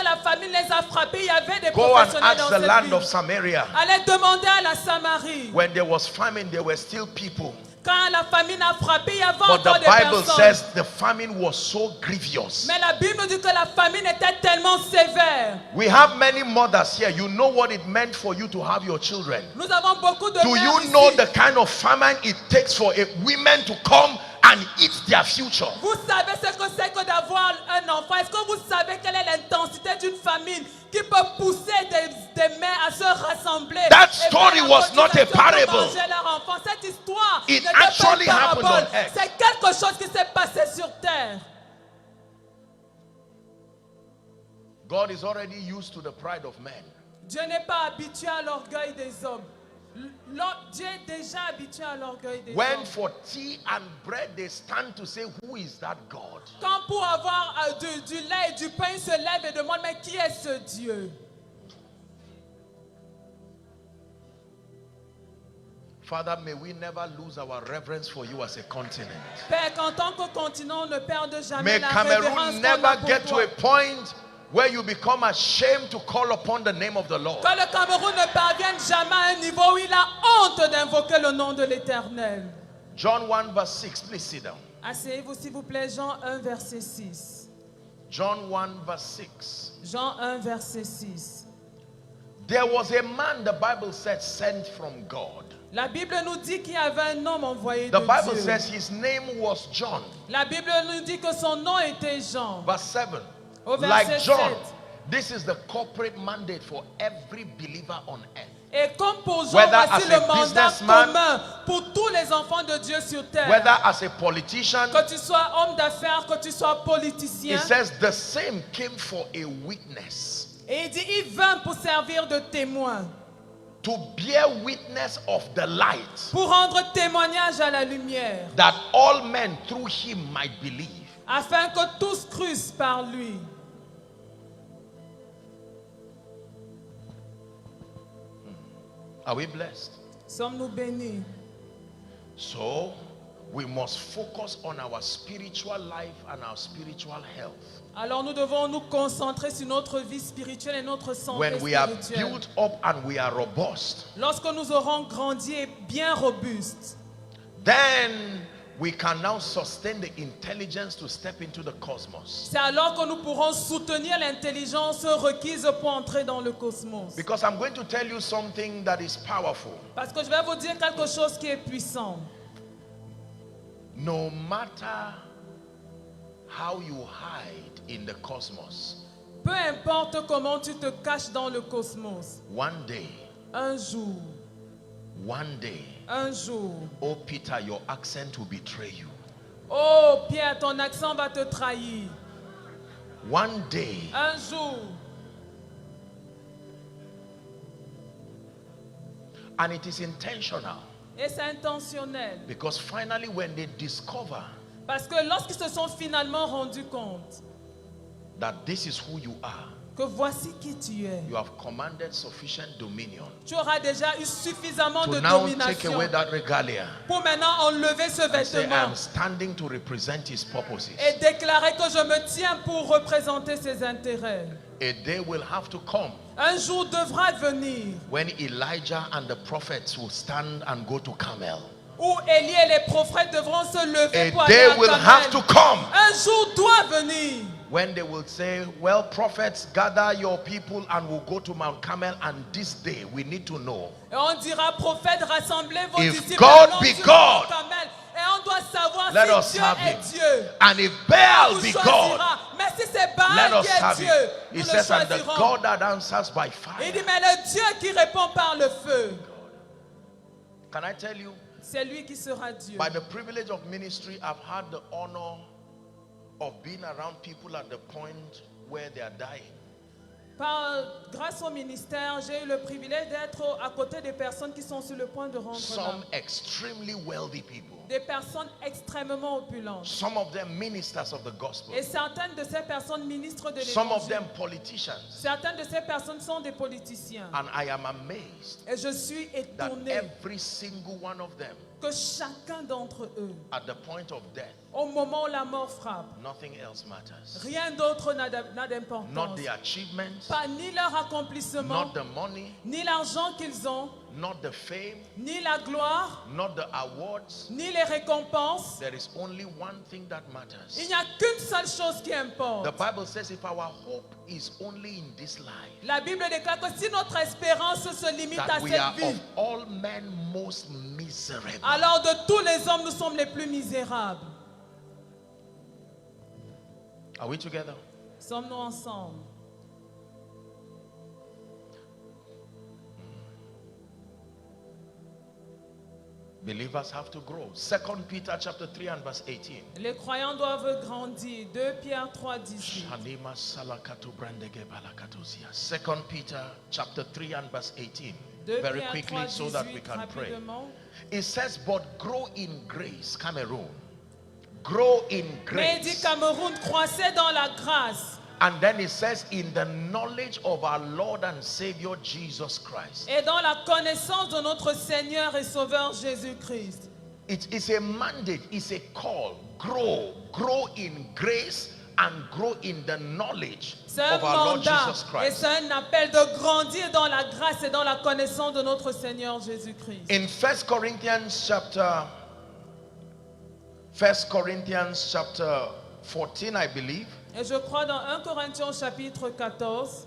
la famine les a frappés, il y avait des Go and professionnels ask dans the cette land ville. of Samaria. Allez demander à la Samarie. When there was famine, there were still people. Quand la famine a frappé, il y avait But encore the des Bible personnes. says the famine was so grievous. Mais la Bible dit que la famine était tellement sévère. We have many mothers here. You know what it meant for you to have your children. Nous avons beaucoup de Do mères you ici. know the kind of famine it takes for women to come and eat their future? Vous savez ce que c'est que d'avoir un enfant? Est-ce que vous savez quelle est l'intensité d'une famine qui peut pousser des mères à se rassembler? That et faire story la was not a cotisation pour parable. manger leur enfant. Cette histoire It n'était pas une actually happened parabole. on earth. C'est quelque chose qui s'est passé sur terre. God is already used to the pride of men. Dieu n'est pas habitué à l'orgueil des hommes. Dieu est déjà habitué à l'orgueil des When hommes. for tea and bread they stand to say, who is that God? Quand pour avoir du lait et du pain, ils se lèvent et demandent, mais qui est ce Dieu? Father, may we never lose our reverence for you as a continent. Père, qu'en tant que continent, on ne perde jamais May la révérence Cameroon qu'on a never pour get to toi. a point where you become ashamed to call upon the name of the Lord. Que le Cameroun ne parvienne jamais à un niveau où il a honte d'invoquer le nom de l'Éternel. John 1 verse 6, please sit down. Asseyez-vous s'il vous plaît, Jean 1, verset 6. John 1 verse 6. Jean 1, verset 6. There was a man, the Bible said, sent from God. La Bible nous dit qu'il y avait un homme envoyé The de Bible Dieu. says his name was John. La Bible nous dit que son nom était Jean. Verse 7. Au verset Like John, 7. this is the corporate mandate for every believer on earth. Et comme pour Jean, Whether voici as a le mandat businessman, commun pour tous les enfants de Dieu sur terre. Whether as a politician, Que tu sois homme d'affaires, que tu sois politicien. it says the same came for a witness. Et il dit, il vint pour servir de témoin. To bear witness of the light, Pour rendre témoignage à la lumière. that all men through him might believe. Afin que tous crussent par lui. Are we blessed? Sommes-nous bénis? So, we must focus on our spiritual life and our spiritual health. Alors nous devons nous concentrer sur notre vie spirituelle et notre santé When we are spirituelle. built up and we are robust, Lorsque nous aurons grandi et bien robustes, then we can now sustain the intelligence to step into the cosmos. c'est alors que nous pourrons soutenir l'intelligence requise pour entrer dans le cosmos. Because I'm going to tell you something that is powerful. Parce que je vais vous dire quelque chose qui est puissant. No matter how you hide in the cosmos, Peu importe comment tu te caches dans le cosmos, one day, un jour, oh Peter, your accent will betray you. oh Pierre, ton accent va te trahir. One day, Un jour, and it is intentional, et c'est intentionnel. because finally when they discover Parce que lorsqu'ils se sont finalement rendus compte that this is who you are, que voici qui tu es, you have commanded sufficient dominion tu auras déjà eu suffisamment to de now take domination away that regalia pour maintenant enlever ce and say, I vêtement am standing to represent his purposes. et déclarer que je me tiens pour représenter ses intérêts. A day will have to come Un jour devra venir when Elijah and the prophets will stand and go to Carmel. où Élie et les prophètes devront se lever pour A aller day à will have to Carmel. come Un jour doit venir when they will say, well, prophets, gather your people and we'll go to Mount Carmel, and this day we need to know et on dira, prophètes, rassemblez vos If disciples God allons be sur God, Mont Carmel. Et on doit savoir let us si Dieu have est him. Dieu. And if On Baal nous be God, choisira. Mais si c'est let Baal us qui est have Dieu, him. nous He le says, and the choisirons. God that answers by Il fire. dit, mais le Dieu qui répond par le feu, Can I tell you, c'est lui qui sera Dieu. by the privilege of ministry, I've had the honor of being around people at the point where they are dying. Grâce au ministère, j'ai eu le privilège d'être à côté des personnes qui sont sur le point de rendre Some l'âme. extremely wealthy people. Des personnes extrêmement opulentes. Some of them ministers of the gospel. Et certaines de ces personnes ministres de Some of l'évangile. them politicians. Certaines de ces personnes sont des politiciens. And I am amazed Et je suis that étonné every single one of them, que chacun d'entre eux, at the point of death, au moment où la mort frappe, nothing else matters. rien d'autre n'a Not d'importance. the achievements, Pas ni leur accomplissement, not the money, ni l'argent qu'ils ont, not the fame, ni la gloire, not the awards. ni les récompenses. There is only one thing that matters. Il n'y a qu'une seule chose qui The importe. Bible says if our hope is only in this life, La Bible déclare que si notre espérance se limite à that we cette are of vie, all men most miserable. alors de tous les hommes, nous sommes les plus misérables. Are we together? Sommes-nous ensemble? Believers have to grow. 2 Peter chapter 3 and verse 18. Les croyants doivent grandir. 2 Pierre 3, 18. 2 Peter chapter 3 and verse 18. 2 Very Pierre quickly 3, so that we 18, can pray. rapidement. It says, but grow in grace, Cameroon. Grow in Mais il dit grace. Cameroun, croissez dans la grâce. And then it says, in the knowledge of our Lord and Savior Jesus Christ. Et dans la connaissance de notre Seigneur et Sauveur Jésus-Christ. It is a mandate, it's a call. Grow. Grow in grace and grow in the knowledge C'est un of our Lord mandat Jesus et Christ. c'est un appel de grandir dans la grâce et dans la connaissance de notre Seigneur Jésus-Christ. In 1 Corinthians chapter 1 Corinthians chapter 14, I believe. Et je crois dans 1 Corinthiens chapitre 14.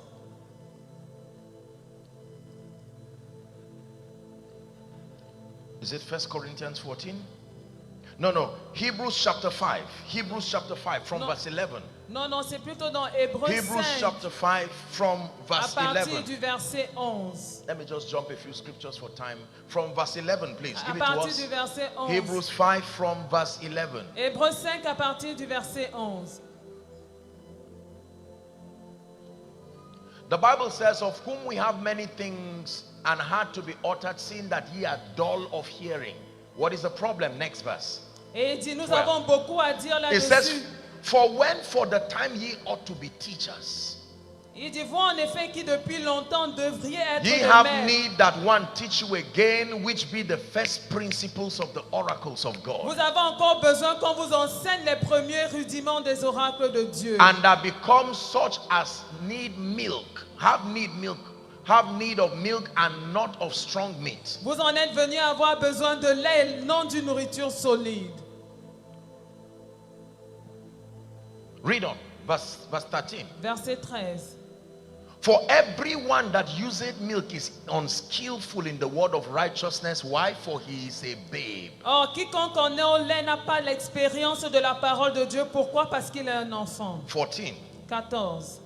Is it 1 Corinthians 14? No. Hebrews chapter 5. Hebrews chapter 5 from No. verse 11. Non, c'est plutôt dans Hébreux Hebrews 5, chapter 5 from à verse partir 11. du verset 11. Let me just jump a few scriptures for time. From verse 11, please. À Give it to partir us. du verset 11. Hebrews 5 from verse 11. Hébreux 5 à partir du verset 11. The Bible says, of whom we have many things and had to be uttered, seeing that ye are dull of hearing. What is the problem? Next verse. Et il dit, nous 12. avons beaucoup à dire It says, là-dessus. for when for the time ye ought to be teachers, Il dit, vous en effet qui depuis longtemps devriez être ye des have maîtres. need that one teach you again, which be the first principles of the oracles of God, Vous avez encore besoin qu'on vous enseigne les premiers rudiments des oracles de Dieu. and that become such as need milk, have need of milk and not of strong meat. Vous en êtes venus avoir besoin de lait et non d'une nourriture solide. Read on, verse 13. Verset 13. For everyone that useth milk is unskillful in the word of righteousness. Why? For he is a babe. Or, quiconque en est au lait n'a pas l'expérience de la parole de Dieu. Pourquoi? Parce qu'il est un enfant. 14. 14.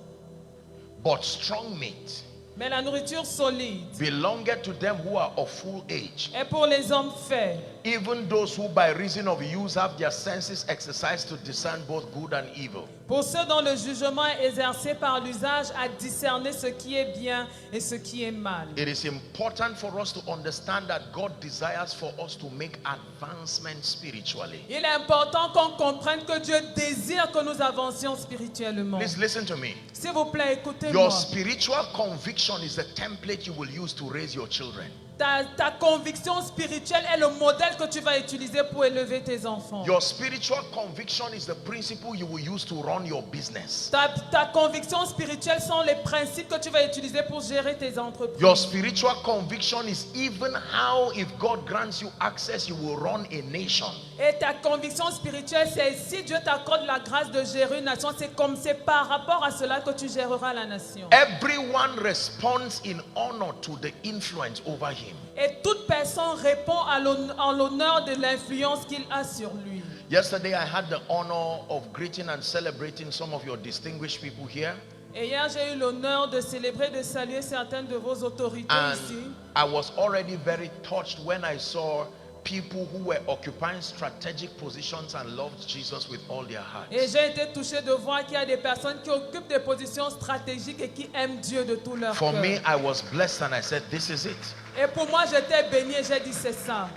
But strong meat Mais la nourriture solide belongeth to them who are of full age, est pour les hommes faits, even those who by reason of use have their senses exercised to discern both good and evil. pour ceux dont le jugement est exercé par l'usage à discerner ce qui est bien et ce qui est mal. It is important for us to understand that God desires for us to make advancement spiritually. Il est important qu'on comprenne que Dieu désire que nous avancions spirituellement. Please listen to me. S'il vous plaît, écoutez-moi. Your spiritual conviction is the template you will use to raise your children. Ta conviction spirituelle est le modèle que tu vas utiliser pour élever tes enfants. Your spiritual conviction is the principle you will use to run your business. Ta conviction spirituelle sont les principes que tu vas utiliser pour gérer tes entreprises. Your spiritual conviction is even how, if God grants you access, you will run a nation. Et ta conviction spirituelle, c'est si Dieu t'accorde la grâce de gérer une nation, c'est par rapport à cela que tu géreras la nation. Everyone responds in honor to the influence over him. Et toute personne répond en l'honneur de l'influence qu'il a sur lui. Yesterday I had the honor of greeting and celebrating some of your distinguished people here. Et hier, j'ai eu l'honneur de célébrer, de saluer certaines de vos autorités ici. And I was already very touched when I saw people who were occupying strategic positions and loved Jesus with all their hearts. Et j'ai été touché de voir qu'il y a des personnes qui occupent des positions stratégiques et qui aiment Dieu de tout leur For cœur. me, I was blessed and I said, this is it. Et pour moi, j'étais béni et j'ai dit c'est ça.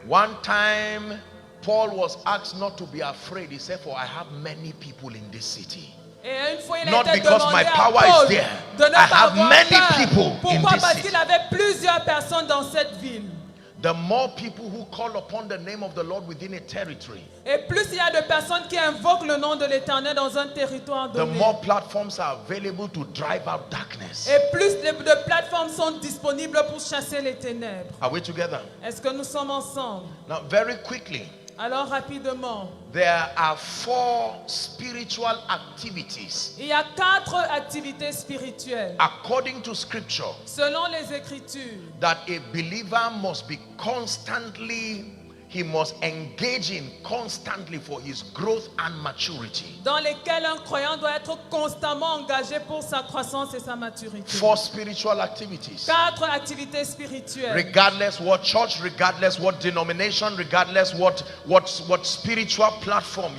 One time, Paul was asked not to be afraid. He said, for I have many people in this city. Et une fois, il a Not été because demandé my à power Paul is there. de ne I pas have avoir many peur. people in Pourquoi? this Parce city. qu'il avait plusieurs personnes dans cette ville. The more people who call upon the name of the Lord within a territory, Et plus il y a de personnes qui invoquent le nom de l'Éternel dans un territoire the donné. more platforms are available to drive out darkness. Et plus de plateformes sont disponibles pour chasser les ténèbres. Are we together? Est-ce que nous sommes ensemble? Now, very quickly, Alors rapidement, there are 4 spiritual activities il y a 4 activités spirituelles according to scripture selon les Écritures that a believer must be constantly, he must engage in constantly for his growth and maturity. dans lesquelles un croyant doit être constamment engagé pour sa croissance et sa maturité. 4 spiritual activities. 4 activités spirituelles. Regardless what church, regardless what denomination, regardless what spiritual platform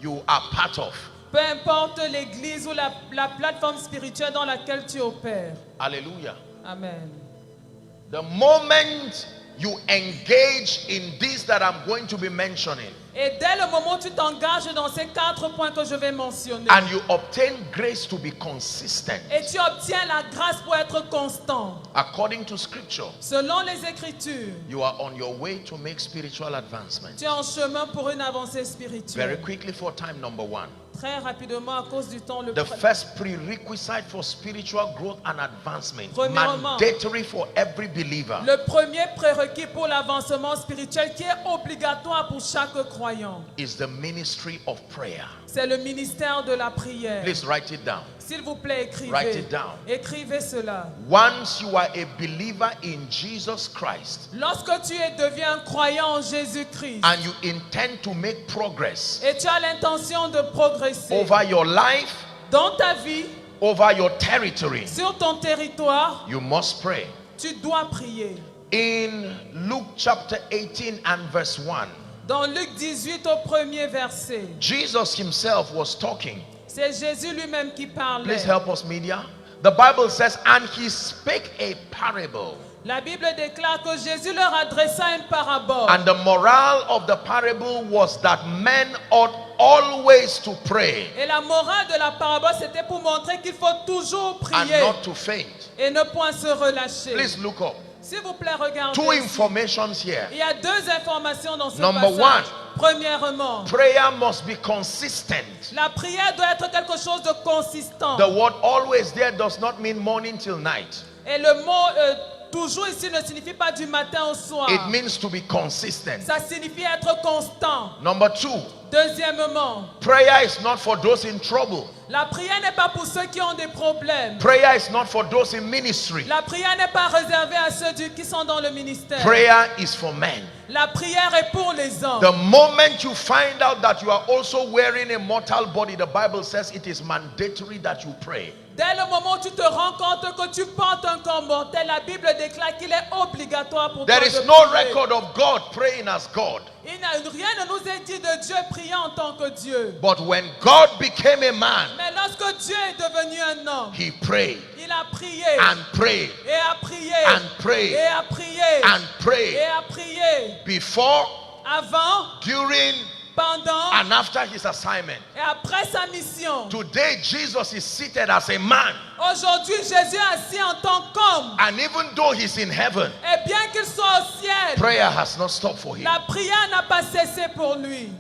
you are part of. Peu importe l'église ou la plateforme spirituelle dans laquelle tu opères. Hallelujah. Amen. The moment you engage in this that I'm going to be mentioning, Et dès le moment où tu t'engages dans ces 4 points que je vais mentionner, and you obtain grace to be consistent et tu obtiens la grâce pour être constant, according to scripture, selon les Écritures, you are on your way to make spiritual advancement. tu es en chemin pour une avancée Very spirituelle. quickly for time, number 1. Très rapidement, à cause du temps, The first prerequisite for spiritual growth and advancement, Premièrement, mandatory for every believer, le premier prérequis pour l'avancement spirituel qui est obligatoire pour chaque croyant, is the ministry of prayer. c'est le ministère de la prière. Please write it down. S'il vous plaît, Write écrivez. it down. Écrivez cela. Once you are a believer in Jesus Christ Lorsque tu deviens un croyant en Jésus-Christ and you intend to make progress et tu as l'intention de progresser over your life, dans ta vie, over your territory, sur ton territoire, you must pray. tu dois prier. In Luke chapter 18 and verse 1, Dans Luc 18 au premier verset, Jesus himself was talking. c'est Jésus lui-même qui parlait. Please help us, media. The Bible says, and he spake a parable. La Bible déclare que Jésus leur adressa une parabole. And the moral of the parable was that men ought always to pray Et la morale de la parabole, c'était pour montrer qu'il faut toujours and prier not to faint. et ne point se relâcher. Please look up. S'il vous plaît, regardez. Two ici. informations here. Il y a deux informations dans ce Number passage. one. Premièrement, Prayer must be consistent. la prière doit être quelque chose de consistant. The word always there does not mean morning till night. Et le mot toujours ici ne signifie pas du matin au soir. It means to be consistent. Ça signifie être constant. Number two, Deuxièmement, prayer is not for those in trouble. la prière n'est pas pour ceux qui ont des problèmes. Prayer is not for those in ministry. La prière n'est pas réservée à ceux qui sont dans le ministère. Prayer is for men. La prière est pour les hommes. The moment you find out that you are also wearing a mortal body, the Bible says it is mandatory that you pray. Dès le moment où tu te rends compte que tu portes un corps mortel, la Bible déclare qu'il est obligatoire pour There toi is de no prier. record of God praying as God. Rien ne nous est dit de Dieu prier en tant que Dieu. But when God became a man, Mais lorsque Dieu est devenu un homme, he prayed il a prié and prayed et a prié and prayed et a prié and et prayed a prié before, avant, during, pendant and after his assignment. et après sa mission. Today, Jesus is seated as a man. Aujourd'hui, Jésus est assis en tant qu'homme. And even though he's in heaven, Et bien qu'il soit au ciel, prayer has not stopped for him. la prière n'a pas cessé pour lui.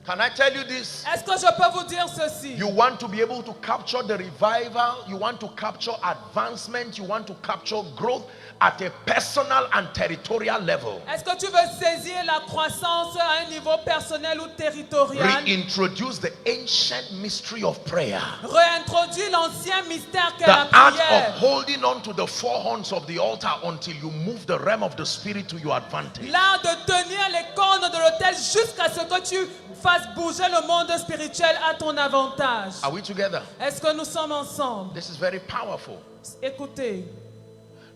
Can I tell you this? Est-ce que je peux vous dire ceci? You want to be able to capture the revival, you want to capture advancement, you want to capture growth at a personal and territorial level. Est-ce que tu veux saisir la croissance à un niveau personnel ou territorial? Reintroduce the ancient mystery of prayer. Réintroduis l'ancien mystère qu'est The la art prière. of holding on to the four horns of the altar until you move the realm of the spirit to your advantage. L'art de tenir les cornes de l'autel jusqu'à ce que tu fasses bouger le monde spirituel à ton avantage. Are we together? Est-ce que nous sommes ensemble? This is very powerful. Écoutez,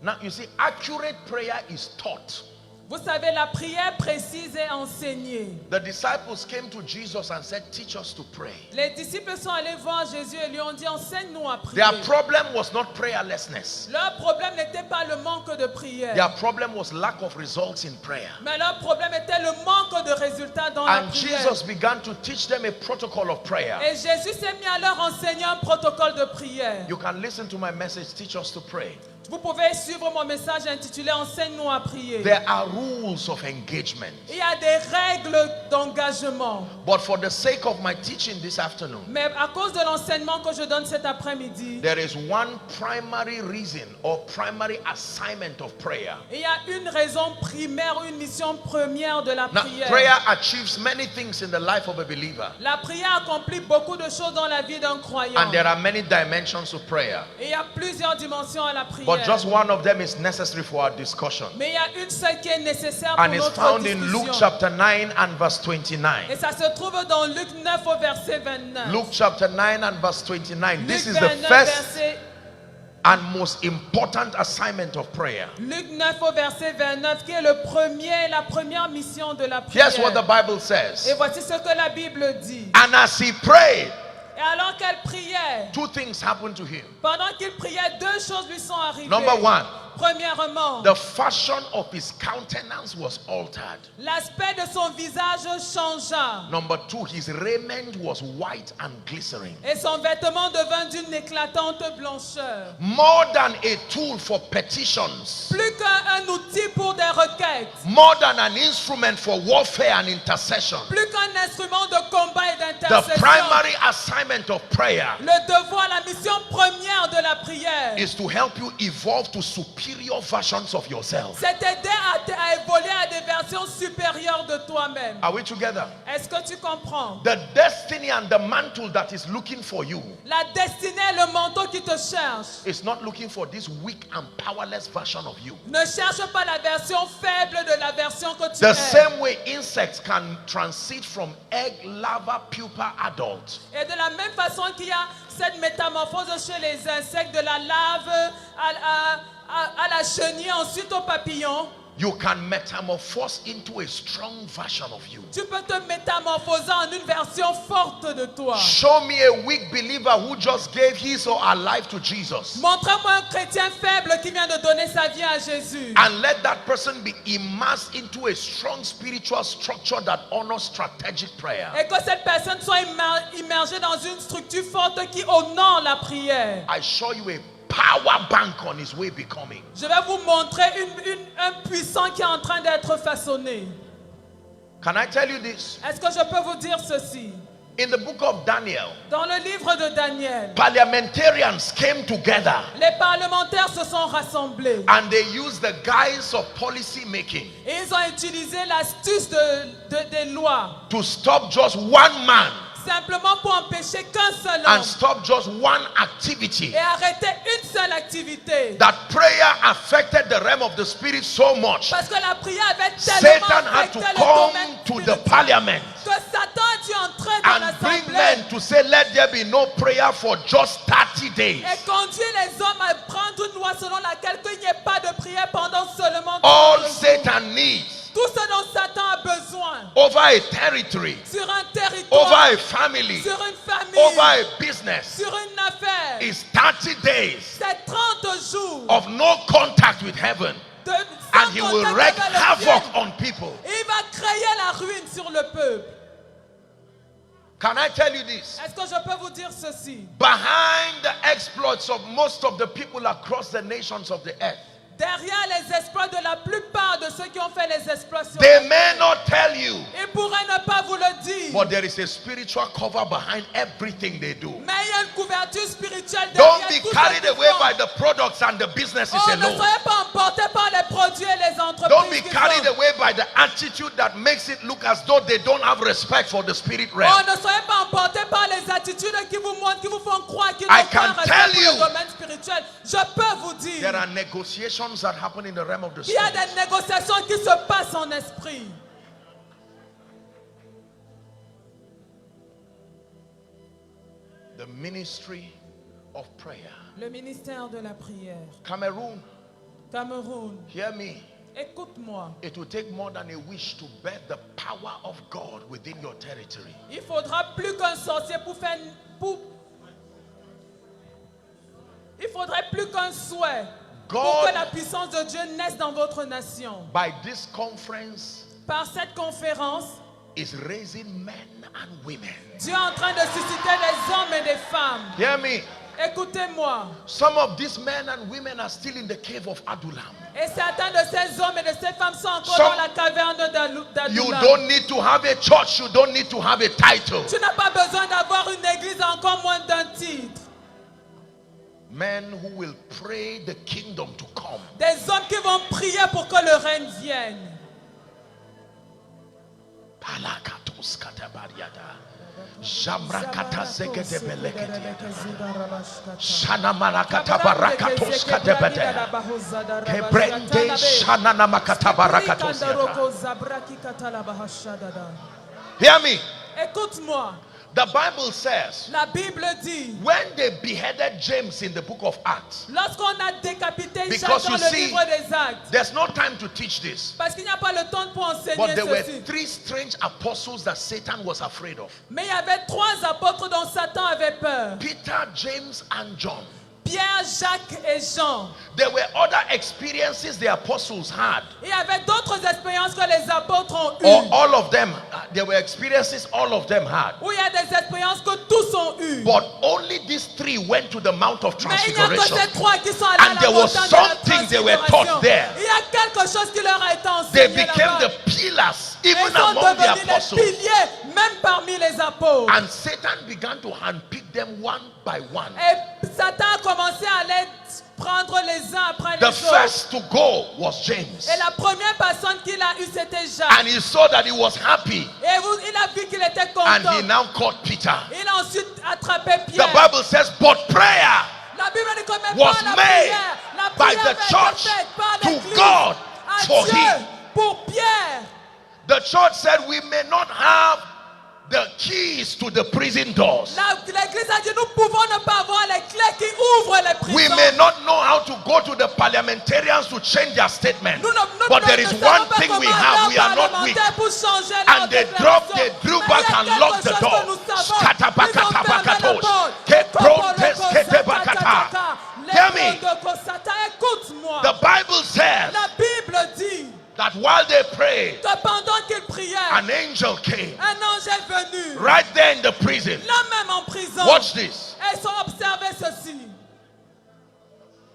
Now you see, accurate prayer is taught. vous savez, la prière précise est enseignée. The disciples came to Jesus and said, teach us to pray. Les disciples sont allés voir Jésus et lui ont dit, enseigne-nous à prier. Their problem was not prayerlessness. Leur problème n'était pas le manque de prière. Their problem was lack of results in prayer. Mais leur problème était le manque de résultats dans la And prière. Jesus began to teach them a protocol of prayer. Et Jésus s'est mis à leur enseigner un protocole de prière. You can listen to my message, teach us to pray. Vous pouvez suivre mon message intitulé Enseigne-nous à prier. There are rules of engagement. Il y a des règles d'engagement. But for the sake of my teaching this afternoon, Mais à cause de l'enseignement que je donne cet après-midi, there is one primary reason or primary assignment of prayer. il y a une raison primaire, une mission première de la Now, prière. prayer achieves many things in the life of a believer. La prière accomplit beaucoup de choses dans la vie d'un croyant. And there are many dimensions of prayer. Et il y a plusieurs dimensions à la prière. But just one of them is necessary for our discussion. Mais il y a une seule qui est nécessaire pour And it's notre found in Luke discussion. chapter 9 and verse 29. Et ça se trouve dans Luc 9 au verset 29. Luke chapter 9 and verse 29. This Luc is the 29 first verset, and most important assignment of prayer. Luc 9 au verset 29 qui est la première mission de la prière. Here's what the Bible Et says. voici ce que la Bible dit. And as he prayed, Et alors qu'elle priait, two things happened to him. pendant qu'il priait, deux choses lui sont arrivées. Number one, Premièrement, the fashion of his countenance was altered. l'aspect de son visage changea. Number 2, his raiment was white and glittering. Et son vêtement devint d'une éclatante blancheur. More than a tool for petitions, Plus qu'un outil pour des requêtes. more than an instrument for warfare and intercession. Plus qu'un instrument de combat et The d'intercession. primary assignment of prayer Le devoir, la mission première de la prière, is to help you evolve to superior versions of yourself. c'est t'aider à évoluer à des versions supérieures de toi-même. Are we together? Est-ce que tu comprends? The destiny and the mantle that is looking for you La destinée, le manteau qui te cherche, is not looking for this weak and powerless version of you. ne cherche pas la version faible de la version que tu The es. same way insects can transit from egg, larva, pupa, adult. Et de la même façon qu'il y a cette métamorphose chez les insectes, de la larve à la chenille, ensuite au papillon, You can metamorphose into a strong version of you. tu peux te métamorphoser en une version forte de toi. Show me a weak believer who just gave his or her life to Jesus. Montre-moi un chrétien faible qui vient de donner sa vie à Jésus. And let that person be immersed into a strong spiritual structure that honors strategic prayer. Et que cette personne soit immergée dans une structure forte qui honore la prière. I show you a power bank on his way becoming. Je vais vous montrer un puissant qui est en train d'être façonné. Can I tell you this? Est-ce que je peux vous dire ceci? In the book of Daniel, Dans le livre de Daniel, parliamentarians came together les parlementaires se sont rassemblés and they used the guise of policy making et ils ont utilisé l'astuce des lois to stop just one man simplement pour empêcher qu'un seul and homme stop just one activity. et arrêter une seule activité. That prayer affected the realm of the spirit so much. Parce que la prière avait tellement Satan had affecté to le come domaine to the spirituel parliament que Satan a dû entrer dans and bring l'assemblée men to say, let there be no prayer for just 30 days. et conduire les hommes à prendre une loi selon laquelle il n'y ait pas de prière pendant seulement 30 All jours. Satan needs Tout ce dont Satan a besoin over a territory, sur un territoire, over a family, sur une famille, over a business sur une affaire, is 30 days c'est 30 jours of no contact with heaven, de and he will wreak havoc on people. Il va créer la ruine sur le peuple. Can I tell you this? Est-ce que je peux vous dire ceci? Behind the exploits of most of the people across the nations of the earth, Derrière les exploits de la plupart de ceux qui ont fait les exploits sur they la may terre, not tell you, ils pourraient ne pas vous le dire. but there is a spiritual cover behind everything they do. Mais il y a une couverture spirituelle derrière Don't be tout ce carried qu'ils away font. by the products and the businesses Oh, ne alone. soyez pas emportés par les produits et les Don't entreprises be qu'ils carried ont. away by the attitude that makes it look as though they don't have respect for the spirit Oh, realm. ne soyez pas emportés par les attitudes qui vous montrent, qui vous font croire qu'ils I n'ont pas can respect tell pour you. le domaine spirituel. Je peux vous dire, There are negotiations that happen in the realm of the il y a spirit. des négociations qui se passent en esprit. The ministry of prayer. Le ministère de la prière. Cameroon, Cameroun, hear me. écoute-moi. It will take more than a wish to birth the power of God within your territory. Il faudra plus qu'un sorcier il faudrait plus qu'un souhait pour God, que la puissance de Dieu naisse dans votre nation. by this conference, Par cette conférence, is raising men and women. Dieu est en train de susciter des hommes et des femmes. Hear me. Écoutez-moi. Some of these men and women are still in the cave of Adullam. Et certains de ces hommes et de ces femmes sont encore Some- dans la caverne You d'Adullam. don't need to have a church. You don't need to have a title. Tu n'as pas besoin d'avoir une église, encore moins d'un titre. Men who will pray the kingdom to come. Des hommes qui vont prier pour que le règne vienne. Palakatos katabariada. Jamrakata zegete belekete. Shana marakata barakatos katebede. Kebrende shanana makata barakatos yata. Hear me. Écoute-moi. The Bible says, La Bible dit, when they beheaded James in the book of Acts, lorsqu'on a décapité Because Jacques dans you le see, livre des Actes, there's no time to teach this. parce qu'il n'y a pas le temps pour enseigner But there were ceci. 3 strange apostles that Satan was afraid of. Mais il y avait 3 apôtres dont Satan avait peur. Peter, James, and John. Pierre, Jacques et Jean. There were other experiences the apostles had. Il y avait d'autres expériences que les apôtres ont Or eues. all of them, there were experiences all of them had. Où il y a des expériences que tous ont eues. But only these three went to the Mount of Mais il n'y a que Transfiguration. ces trois qui sont allés à And la there was montagne de la something they were taught Transfiguration. there. Il y a quelque chose qui leur a été They enseigné became là-bas. the pillars, Ils even sont among the devenus les apostles. piliers, même parmi les apôtres. And Satan began to handpick them one by one. Et Satan a commencé à les prendre les uns après les The autres. first to go was James. Et la première personne qu'il a eue, c'était Jacques. And he saw that he was happy. Et il a vu qu'il était And he content. now caught Peter. Il a ensuite attrapé The Pierre. Bible says, but prayer La Bible dit que même was pas la made prière. La by prière the avait été church faite par to l'Église God à for Dieu him. pour Pierre. The church said we may not have the keys to the prison doors. L'Église a dit nous pouvons ne pas avoir les clés qui ouvrent les prisons. We may not know how to go to the parliamentarians to change their statement. Nous But there ne is savons one pas thing we comment have. We faire are not weak. parlementaire pour changer And leur they déclaration. drew Mais back il y a and quelque locked the chose door. que nous savons. Skatabakatabakatos. Ils ont fermé la porte. Keprontes-ketebakata. Hear me. Écoute-moi. The Bible says La Bible dit that while they prayed, que pendant qu'ils priaient, an angel came un ange est venu. right there in the prison. Là même en prison. Watch this. Elles ont observé ceci.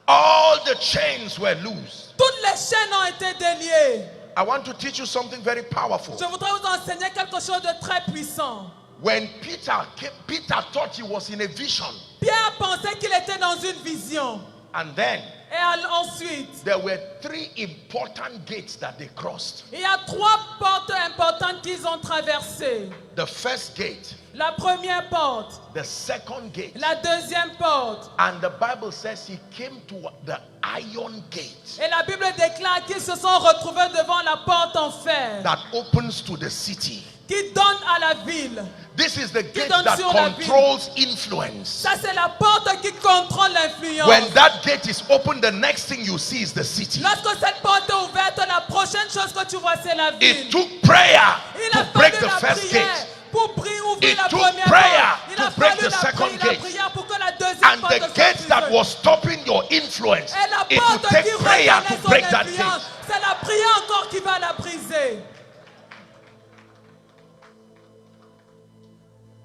All the chains were loose. Toutes les chaînes ont été déliées. I want to teach you something very powerful. Je voudrais vous enseigner quelque chose de très puissant. When Peter came, Peter thought he was in a vision. Pierre pensait qu'il était dans une vision. And then Et ensuite, there were three important gates that they crossed. il y a trois portes importantes qu'ils ont traversées. The first gate, La première porte, the second gate, la deuxième porte. and the Bible says he came to the iron gate Et la Bible déclare qu'ils se sont retrouvés devant la porte en fer that opens to the city. qui donne à la ville. This is the gate donne that sur la ville. controls influence. Ça, c'est la porte qui contrôle l'influence. When that gate is open, the next thing you see is the city. Lorsque cette porte est ouverte, la prochaine chose que tu vois, c'est la It ville. took prayer Il a to break fallu the la first prière gate. pour ouvrir It la took première prayer porte. Il a to break fallu the la second gate. prière pour que la deuxième And porte the soit gate that ouverte. was stopping your influence, Et la it will porte qui take prayer retenait to son break that influence, gate. c'est la prière encore qui va la briser.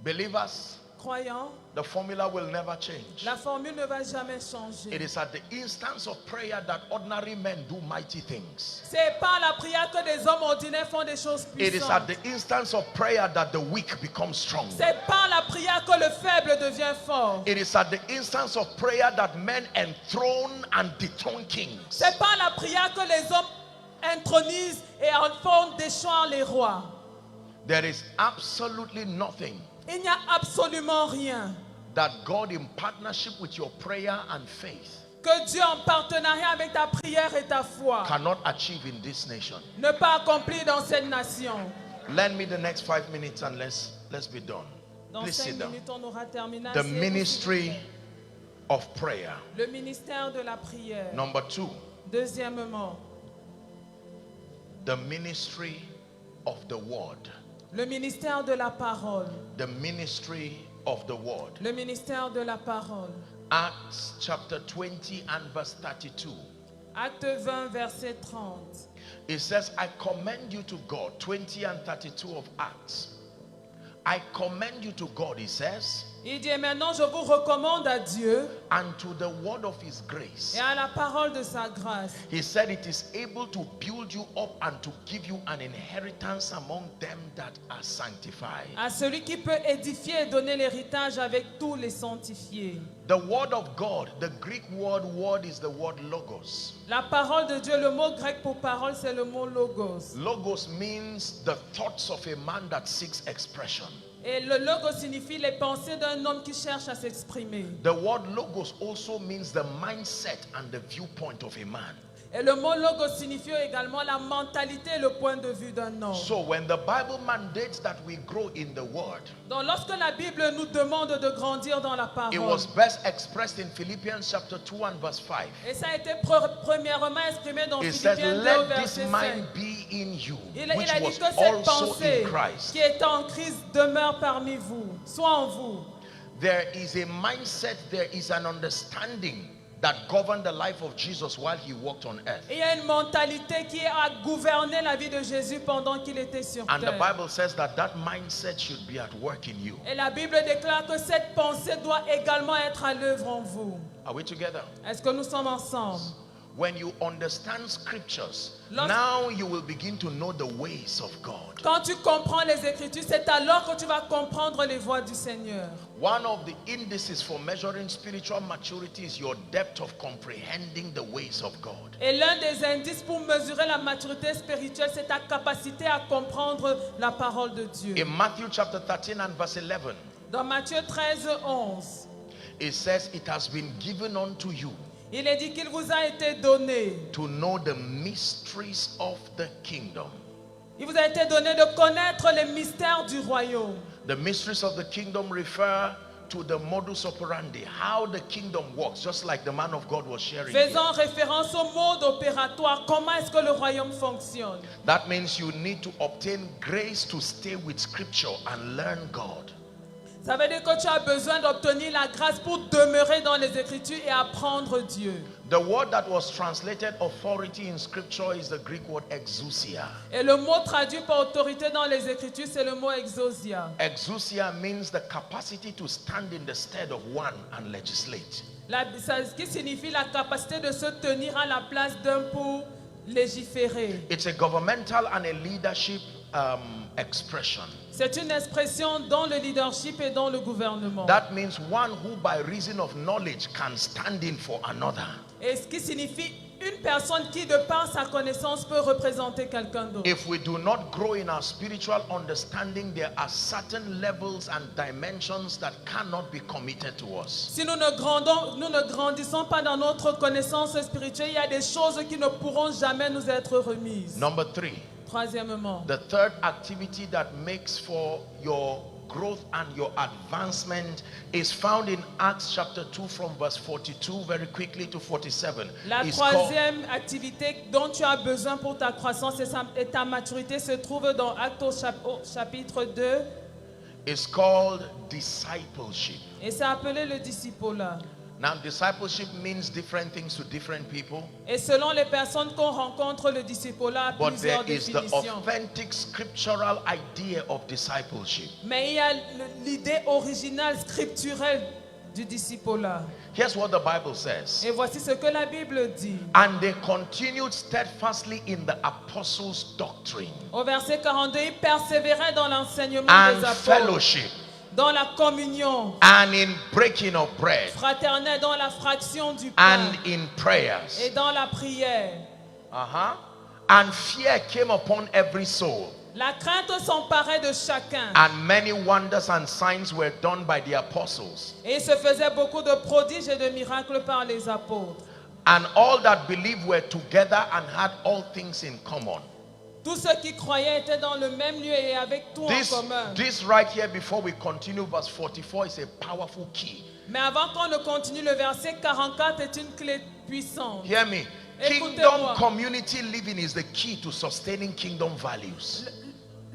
Believers, Croyants, the formula will never change. la formule ne va jamais changer. It is at the instance of prayer that ordinary men do mighty things. C'est par la prière que des hommes ordinaires font des choses It is at puissantes. the instance of prayer that the weak become strong. C'est par la prière que le faible devient fort. It is at the instance of prayer that men enthrone and dethrone kings. C'est par la prière que les hommes intronisent et en font déchoir les rois. There is absolutely nothing Il n'y a absolument rien that God, in partnership with your prayer and faith, que Dieu en partenariat avec ta prière et ta foi cannot achieve in this nation. ne pas accomplir dans cette nation. Lend me the next 5 minutes and let's be done. Dans Please 5 sit down. minutes, on aura terminé. The Asseyez-vous. ministry of prayer. Le ministère de la prière. Number 2, Deuxièmement, the ministry of the word. le ministère de la parole. The ministry of the word. Le ministère de la parole. Acts chapter 20 and verse 32. Acte 20, verset 30. It says, I commend you to God. 20 and 32 of Acts. I commend you to God, he says, Il dit, maintenant je vous recommande à Dieu and to the word of his grace. et à la parole de sa grâce. He said it is able to build you up and to give you an inheritance among them that are sanctified. À celui qui peut édifier et donner l'héritage avec tous les sanctifiés. The word of God, the Greek word is the word logos. La parole de Dieu, le mot grec pour parole, c'est le mot logos. Logos means the thoughts of a man that seeks expression. Et le logos signifie les pensées d'un homme qui cherche à s'exprimer. The word logos also means the mindset and the viewpoint of a man. Et le mot logos signifie également la mentalité et le point de vue d'un homme. So when the Bible mandates that we grow in the word, Donc lorsque la Bible nous demande de grandir dans la parole, it was best expressed in Philippians chapter 2 and verse 5. et ça a été premièrement exprimé dans It says, Philippiens 2 let verset this 5. mind be in you, Il which a dit was que cette also pensée in Christ. qui est en Christ demeure parmi vous, soit en vous. there is a mindset, there is an understanding that governed the life of Jesus while he walked on earth. Et il y a une mentalité qui a gouverné la vie de Jésus pendant qu'il était sur And the terre. Bible says that that mindset should be at work in you. Et la Bible déclare que cette pensée doit également être à l'œuvre en vous. Are we together? Est-ce que nous sommes ensemble? When you understand scriptures, Lorsque- now you will begin to know the ways of God. Quand tu comprends les Écritures, c'est alors que tu vas comprendre les voies du Seigneur. One of the indices for measuring spiritual maturity is your depth of comprehending the ways of God. Et l'un des indices pour mesurer la maturité spirituelle, c'est ta capacité à comprendre la parole de Dieu. In Matthew chapter 13 and verse 11, Dans Matthieu 13, 11, it says, it has been given unto you il est dit qu'il vous a été donné. to know the mysteries of the kingdom. Il vous a été donné de connaître les mystères du royaume. The mysteries of the kingdom refer to the modus operandi, how the kingdom works, just like the man of God was sharing here. Faisant référence au mode opératoire, comment est-ce que le royaume fonctionne? That means you need to obtain grace to stay with scripture and learn God. Ça veut dire que tu as besoin d'obtenir la grâce pour demeurer dans les Écritures et apprendre Dieu. The word that was translated authority in scripture is the Greek word exousia. Et le mot traduit par autorité dans les Écritures, c'est le mot exousia. Exousia means the capacity to stand in the stead of one and legislate. Ce qui signifie la capacité de se tenir à la place d'un pour légiférer. It's a governmental and a leadership expression. C'est une expression dans le leadership et dans le gouvernement. That means one who by reason of knowledge can stand in for another. Et ce qui signifie une personne qui, de par sa connaissance, peut représenter quelqu'un d'autre. If we do not grow in our spiritual understanding, there are certain levels and dimensions that cannot be committed to us. Si nous ne grandissons pas dans notre connaissance spirituelle, il y a des choses qui ne pourront jamais nous être remises. Number 3. Troisièmement, The third activity that makes for your growth and your advancement is found in Acts chapter 2 from verse 42 very quickly to 47. la It's called, troisième activité dont tu as besoin pour ta croissance et ta maturité se trouve dans Actes au chapitre 2 it's called discipleship. et c'est appelé le discipulat. Now, discipleship means different things to different people, Et selon les personnes qu'on rencontre, le discipulat a but there plusieurs is the définitions. authentic scriptural idea of discipleship. Mais il y a l'idée originale scripturelle du discipulat. Here's what the Bible says. Et voici ce que la Bible dit. And they continued steadfastly in the apostles' doctrine Au verset 42, ils persévéraient dans l'enseignement and des apôtres, fellowship dans la communion and in breaking of bread fraternelle, dans la fraction du pain and in prayers. et dans la prière. And fear came upon every soul, La crainte s'emparait de chacun. and many wonders and signs were done by the apostles. Et il se faisait beaucoup de prodiges et de miracles par les apôtres. And all that believed were together and had all things in common. Tous ceux qui croyaient étaient dans le même lieu et avec tout en commun. This right here, before we continue, verse 44 is a powerful key. Mais avant qu'on ne continue, le verset 44 est une clé puissante. Hear me. Écoutez-moi. Kingdom community living is the key to sustaining kingdom values.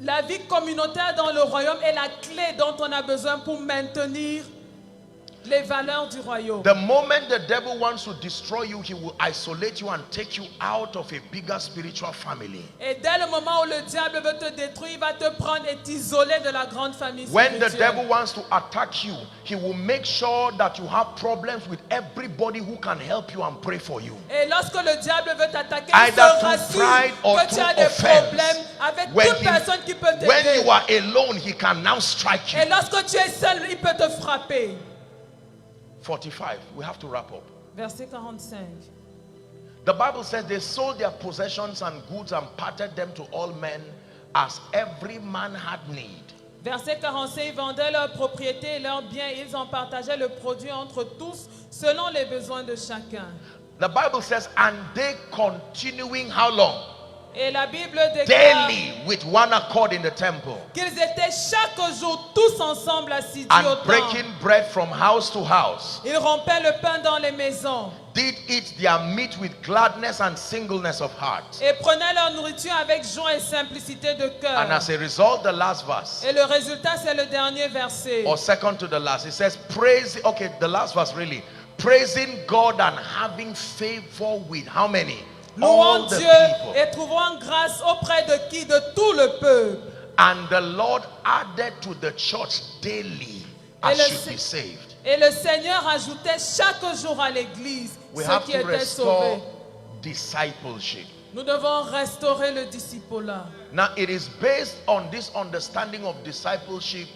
La vie communautaire dans le royaume est la clé dont on a besoin pour maintenir les valeurs du royaume. The moment the devil wants to destroy you, he will isolate you and take you out of a bigger spiritual family. Et dès le moment où le diable veut te détruire, il va te prendre et t'isoler de la grande famille When the spirituelle. devil wants to attack you, he will make sure that you have problems with everybody who can help you and pray for you. Et lorsque le diable veut t'attaquer, il Either se through rassure pride or que tu as through des offense. problèmes avec When toute personne qui peut when t'aider. you are alone, he can now strike you. Et lorsque tu es seul, il peut te frapper. 45. We have to wrap up. Verset 45. The Bible says they sold their possessions and goods and parted them to all men as every man had need. Verset 45, ils vendaient leurs propriétés et leurs biens, ils en partageaient le produit entre tous selon les besoins de chacun. The Bible says, and they continuing how long? Et la Bible déclare daily with one accord in the temple, qu'ils étaient chaque jour tous ensemble assidus au and temple. breaking bread from house to house, Ils rompaient le pain dans les maisons did eat their meat with gladness and singleness of heart. et prenaient leur nourriture avec joie et simplicité de cœur. And as a result, the last verse, Et le résultat, c'est le dernier verset. or second to the last, it says, praise, okay, the last verse really, praising God and having favor with how many? All Louons the Dieu people. et trouvons grâce auprès de qui? De tout le peuple. And the Lord added to the church daily as should be saved. Et le Seigneur ajoutait chaque jour à l'église We ceux have qui to étaient restore sauvés. discipleship. Nous devons restaurer le disciple-là. Now it is based on this understanding of discipleship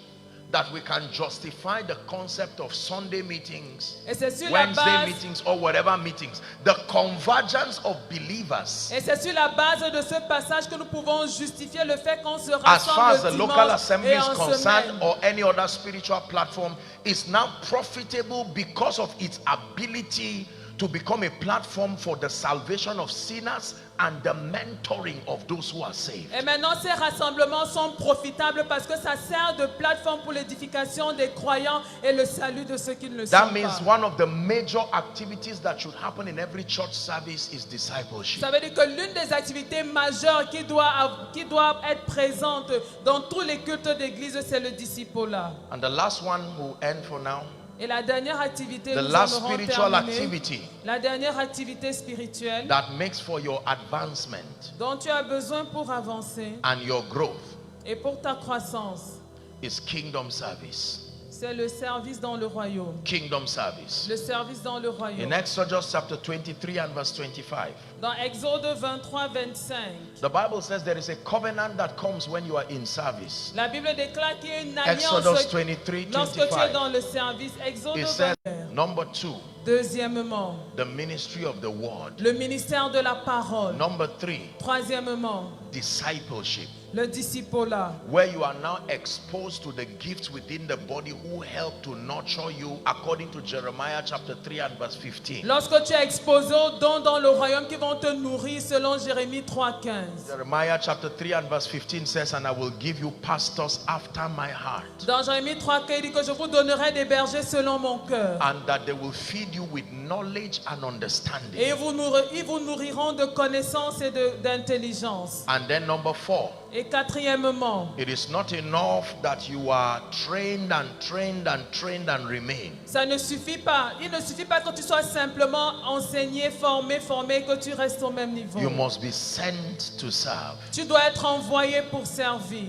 that we can justify the concept of Sunday meetings, Et c'est sur la Wednesday base, meetings, or whatever meetings. The convergence of believers et c'est sur la base de ce passage que nous pouvons justifier le fait qu'on se as far as rassemble the le local dimanche assembly et is en concerned, semaine. or any other spiritual platform, is now profitable because of its ability to become a platform for the salvation of sinners and the mentoring of those who are saved. Et maintenant, ces rassemblements sont profitables parce que ça sert de plateforme pour l'édification des croyants et le salut de ceux qui ne le sont That means pas. one of the major activities that should happen in every church service is discipleship. Ça veut dire que l'une des activités majeures qui doit être présente dans tous les cultes d'église, c'est le disciple-là. And the last one will end for now. Et la dernière activité, The nous last en aurons spiritual terminé. activity La dernière activité spirituelle that makes for your advancement dont tu as besoin pour avancer and your growth et pour ta croissance, is kingdom service. c'est le service dans le royaume. Kingdom service. Le service dans le royaume. In Exodus chapter 23 and verse 25, Dans Exode 23, 25, the Bible says there is a covenant that comes when you are in service. la Bible déclare qu'il y a une alliance Exodus 23, lorsque tu es 25. dans le service. Exode It says, 23. number 2, Deuxièmement, the ministry of the word. le ministère de la parole. Number 3, Troisièmement, discipleship, le disciple-là, where you are now exposed to the gifts within the body who help to nurture you, according to Jeremiah chapter 3 and verse 15. lorsque tu es exposé aux dons dans le royaume qui vont te nourrir selon Jérémie 3,15. Jeremiah chapter 3 and verse 15 says, and I will give you pastors after my heart, Dans Jérémie 3,15, il dit que je vous donnerai des bergers selon mon cœur. and that they will feed you with knowledge and understanding. Et ils vous nourriront de connaissances et d'intelligence. And then number 4, Et quatrièmement, it is not enough that you are trained and trained and trained and remain. ça ne suffit pas. Il ne suffit pas que tu sois simplement enseigné, formé, que tu restes au même niveau. You must be sent to serve. Tu dois être envoyé pour servir.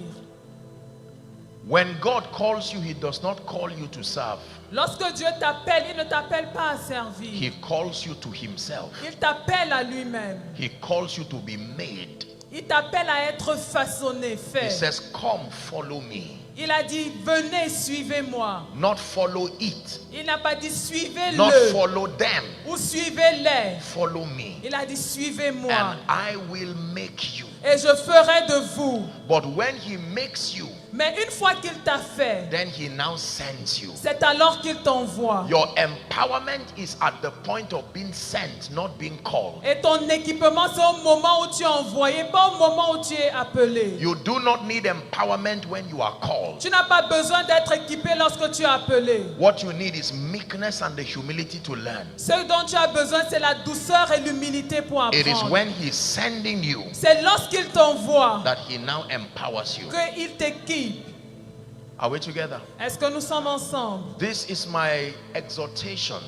When God calls you, he does not call you to serve. Lorsque Dieu t'appelle, il ne t'appelle pas à servir. He calls you to himself. Il t'appelle à lui-même. He calls you to be made. Il t'appelle à être façonné, He fait. says, come, follow me. Il a dit, venez, suivez-moi. Not follow it. Il n'a pas dit, Not suivez-le follow them. ou suivez-les. Follow me. Il a dit, suivez-moi. And I will make you. Et je ferai de vous. But when he makes you, Mais une fois qu'il t'a fait, then he now sends you. c'est alors qu'il t'envoie. Your empowerment is at the point of being sent, not being called. Et ton équipement, c'est au moment où tu es envoyé, pas au moment où tu es appelé. You do not need empowerment when you are called. Tu n'as pas besoin d'être équipé lorsque tu es appelé. What you need is meekness and the humility to learn. Ce dont tu as besoin, c'est la douceur et l'humilité pour It is apprendre. when he's sending you C'est lorsqu'il t'envoie that he now empowers you. qu'il t'équipe. Are we together? Est-ce que nous sommes ensemble? This is my exhortation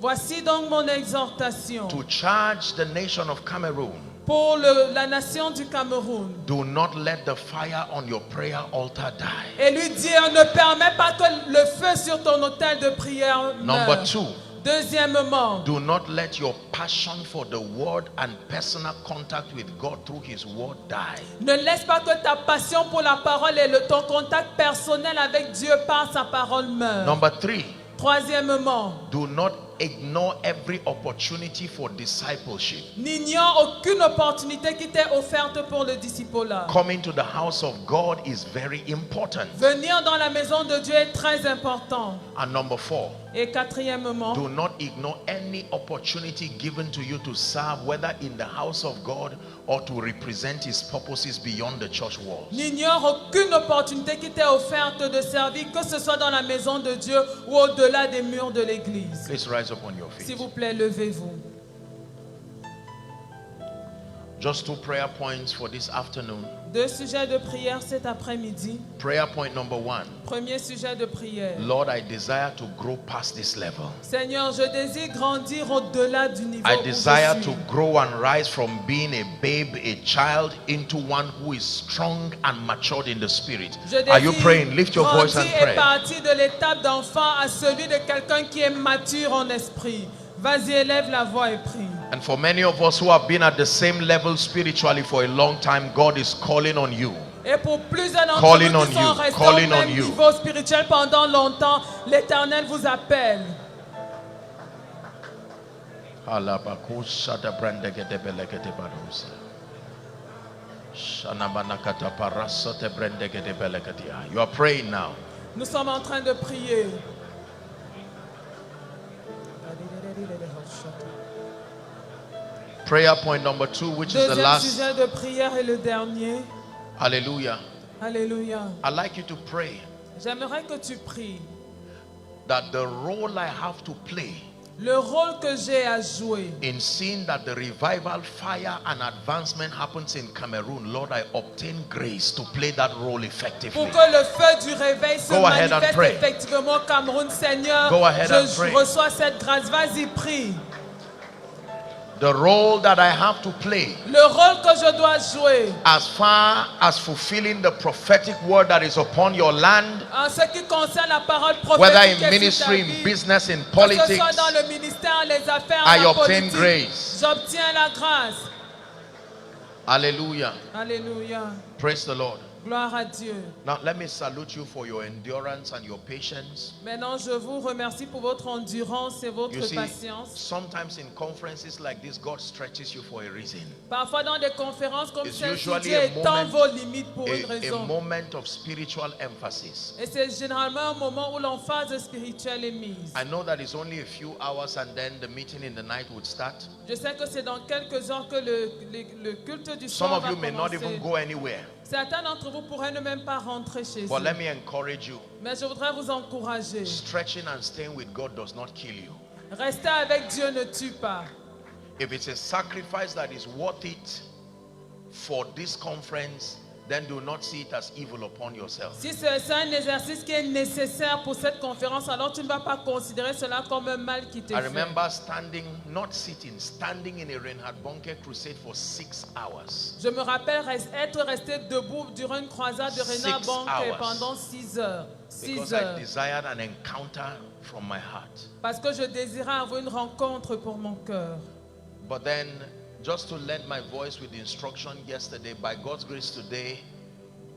Voici donc mon exhortation to charge the nation of Cameroon. pour la nation du Cameroun. Do not let the fire on your prayer altar die. Et lui dire, ne permets pas que le feu sur ton autel de prière Number meure. 2, Deuxièmement, do not let your passion for the word and personal contact with God through his word die. ne laisse pas que ta passion pour la parole et ton contact personnel avec Dieu par sa parole meure. Number 3, Troisièmement, do not ignore every opportunity for discipleship. n'ignore aucune opportunité qui t'est offerte pour le disciple-là. Coming to the house of God is very important. Venir dans la maison de Dieu est très important. And number 4, Et quatrièmement, do not ignore any opportunity given to you to serve, whether in the house of God or to represent his purposes beyond the church walls. n'ignore aucune opportunité qui t'est offerte de servir, que ce soit dans la maison de Dieu ou au-delà des murs de l'église. Please rise up on your S'il feet. vous plaît, levez-vous. Just 2 prayer points for this afternoon. 2 sujets de prière cet après-midi. Prayer point number 1. Premier sujet de prière. Lord, I desire to grow past this level. Seigneur, je désire grandir au-delà du niveau I où desire je suis. to grow and rise from being a babe, a child, into one who is strong and matured in the spirit. Je Are you désire praying? Lift your voice and grandir et pray. partir de l'étape d'enfant à celui de quelqu'un qui est mature en esprit. Vas-y, élève la voix et prie. And for many of us who have been at the same level spiritually for a long time, God is calling on you. Et pour plusieurs d'entre Calling vous on qui sont you, restés au calling on même you. niveau spirituel pendant longtemps, l'Éternel vous appelle. You are praying now. Nous sommes en train de prier. Prayer point number 2, which is the Deuxième last. sujet de prière et le dernier. Hallelujah. Alléluia. I'd like you to pray J'aimerais que tu pries. that the role I have to play Le rôle que j'ai à jouer in seeing that the revival, fire, and advancement happens in Cameroon, Lord, I obtain grace to play that role effectively. pour que le feu du réveil se Go ahead and manifeste pray. effectivement au Cameroun, Seigneur. Go ahead and Je pray. reçois cette grâce. Vas-y, prie. The role that I have to play Le rôle que je dois jouer as far as fulfilling the prophetic word that is upon your land, en ce qui concerne la parole whether prophétique in et ministry, sur ta in vie, business, in que ce politics, soit dans le ministère, les affaires, I la obtain politique, grace. j'obtiens la grâce. Hallelujah. Alléluia. Praise the Lord. Gloire à Dieu. Now let me salute you for your endurance and your patience. Maintenant, je vous remercie pour votre endurance et votre You see, patience. sometimes in conferences like this, God stretches you for a reason. Parfois, dans des conférences comme It's celle-ci, usually Dieu a étend moment- vos limites pour une A raison. moment of spiritual emphasis. Et c'est généralement un moment où l'emphase spirituelle est mise. I know that it's only a few hours and then the meeting in the night would start. Je sais que c'est dans quelques heures que le culte du Some soir of va you may not even commencer. go anywhere. Certains d'entre vous pourraient ne même pas rentrer chez But eux. let me encourage you. Mais je voudrais vous encourager. Stretching and staying with God does not kill you. Rester avec Dieu ne tue pas. If it's a sacrifice that is worth it for this conference, then do not see it as evil upon yourself. Si c'est un exercice qui est nécessaire pour cette conférence, alors tu ne vas pas considérer cela comme un mal qui t'est I fait. remember standing in a Reinhard Bonnke crusade for 6 hours. Je me rappelle être resté debout durant une croisade de 6 Reinhard Bonnke hours. pendant 6 heures. 6 Because I heures. desired an encounter from my heart. Parce que je désirais avoir une rencontre pour mon cœur. But then, just to lend my voice with the instruction yesterday, by God's grace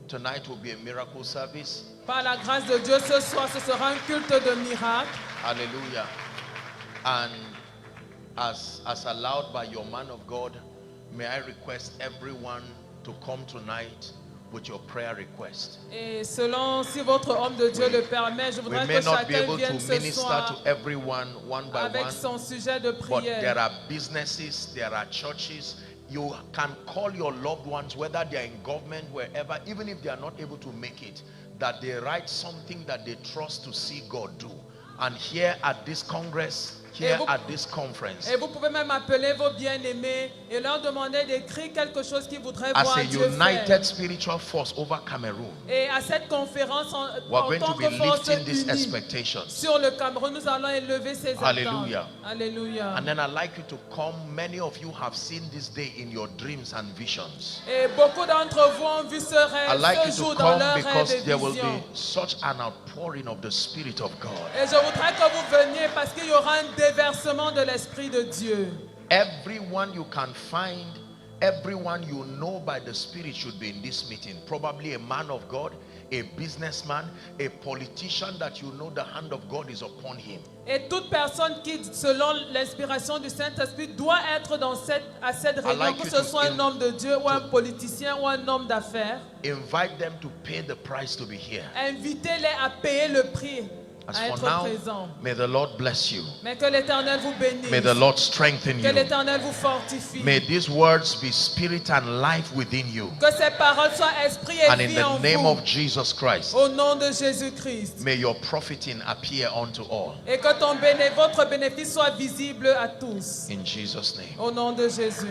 tonight will be a miracle service. Par la grâce de Dieu, ce soir, ce sera un culte de miracle. Hallelujah. And as allowed by your man of God, may I request everyone to come tonight with your prayer request. Et selon, si votre homme de Dieu le permet, je We voudrais may que not be chacun able vienne to ce minister soir to everyone one by avec one, son sujet de but there prière. are businesses, there are churches. You can call your loved ones, whether they are in government, wherever, even if they are not able to make it, that they write something that they trust to see God do. And here at this congress, here at this conference, Et vous pouvez même appeler vos bien-aimés et leur demander d'écrire quelque chose qu'ils voudraient as voir a Dieu united faire. spiritual force over Cameroon, Et à cette conférence, we are en going tant to be que force lifting these unie expectations. sur le Cameroun, nous allons élever ces attentes. Hallelujah. Alléluia. And then I'd like you to come. Many of you have seen this day in your dreams and visions. Et beaucoup d'entre vous ont vu ce I'd rêve, like ce you jour to dans come leur rêve because et there will be vision. such an outpouring of the Spirit of God. Et je voudrais que vous veniez parce qu'il y aura un déversement de l'Esprit de Dieu. Everyone you can find, everyone you know by the Spirit should be in this meeting. Probably a man of God, a businessman, a politician that you know the hand of God is upon him. Et toute personne qui, selon l'inspiration du Saint-Esprit, doit être à cette réunion, like que you ce to soit un homme de Dieu ou un politicien ou un homme d'affaires. Invite them to pay the price to be here. Invitez-les à payer le prix. As à for être now, présent. may the Lord bless you. Mais que l'Éternel vous bénisse. May the Lord strengthen Que you. l'Éternel vous fortifie. May these words be spirit and life within you. Que ces paroles soient esprit et And in vie the en name vous. of Jesus Christ, Au nom de Jésus-Christ. may your profiting appear unto all. Et que votre bénéfice soit visible à tous. In Jesus' name. Au nom de Jésus.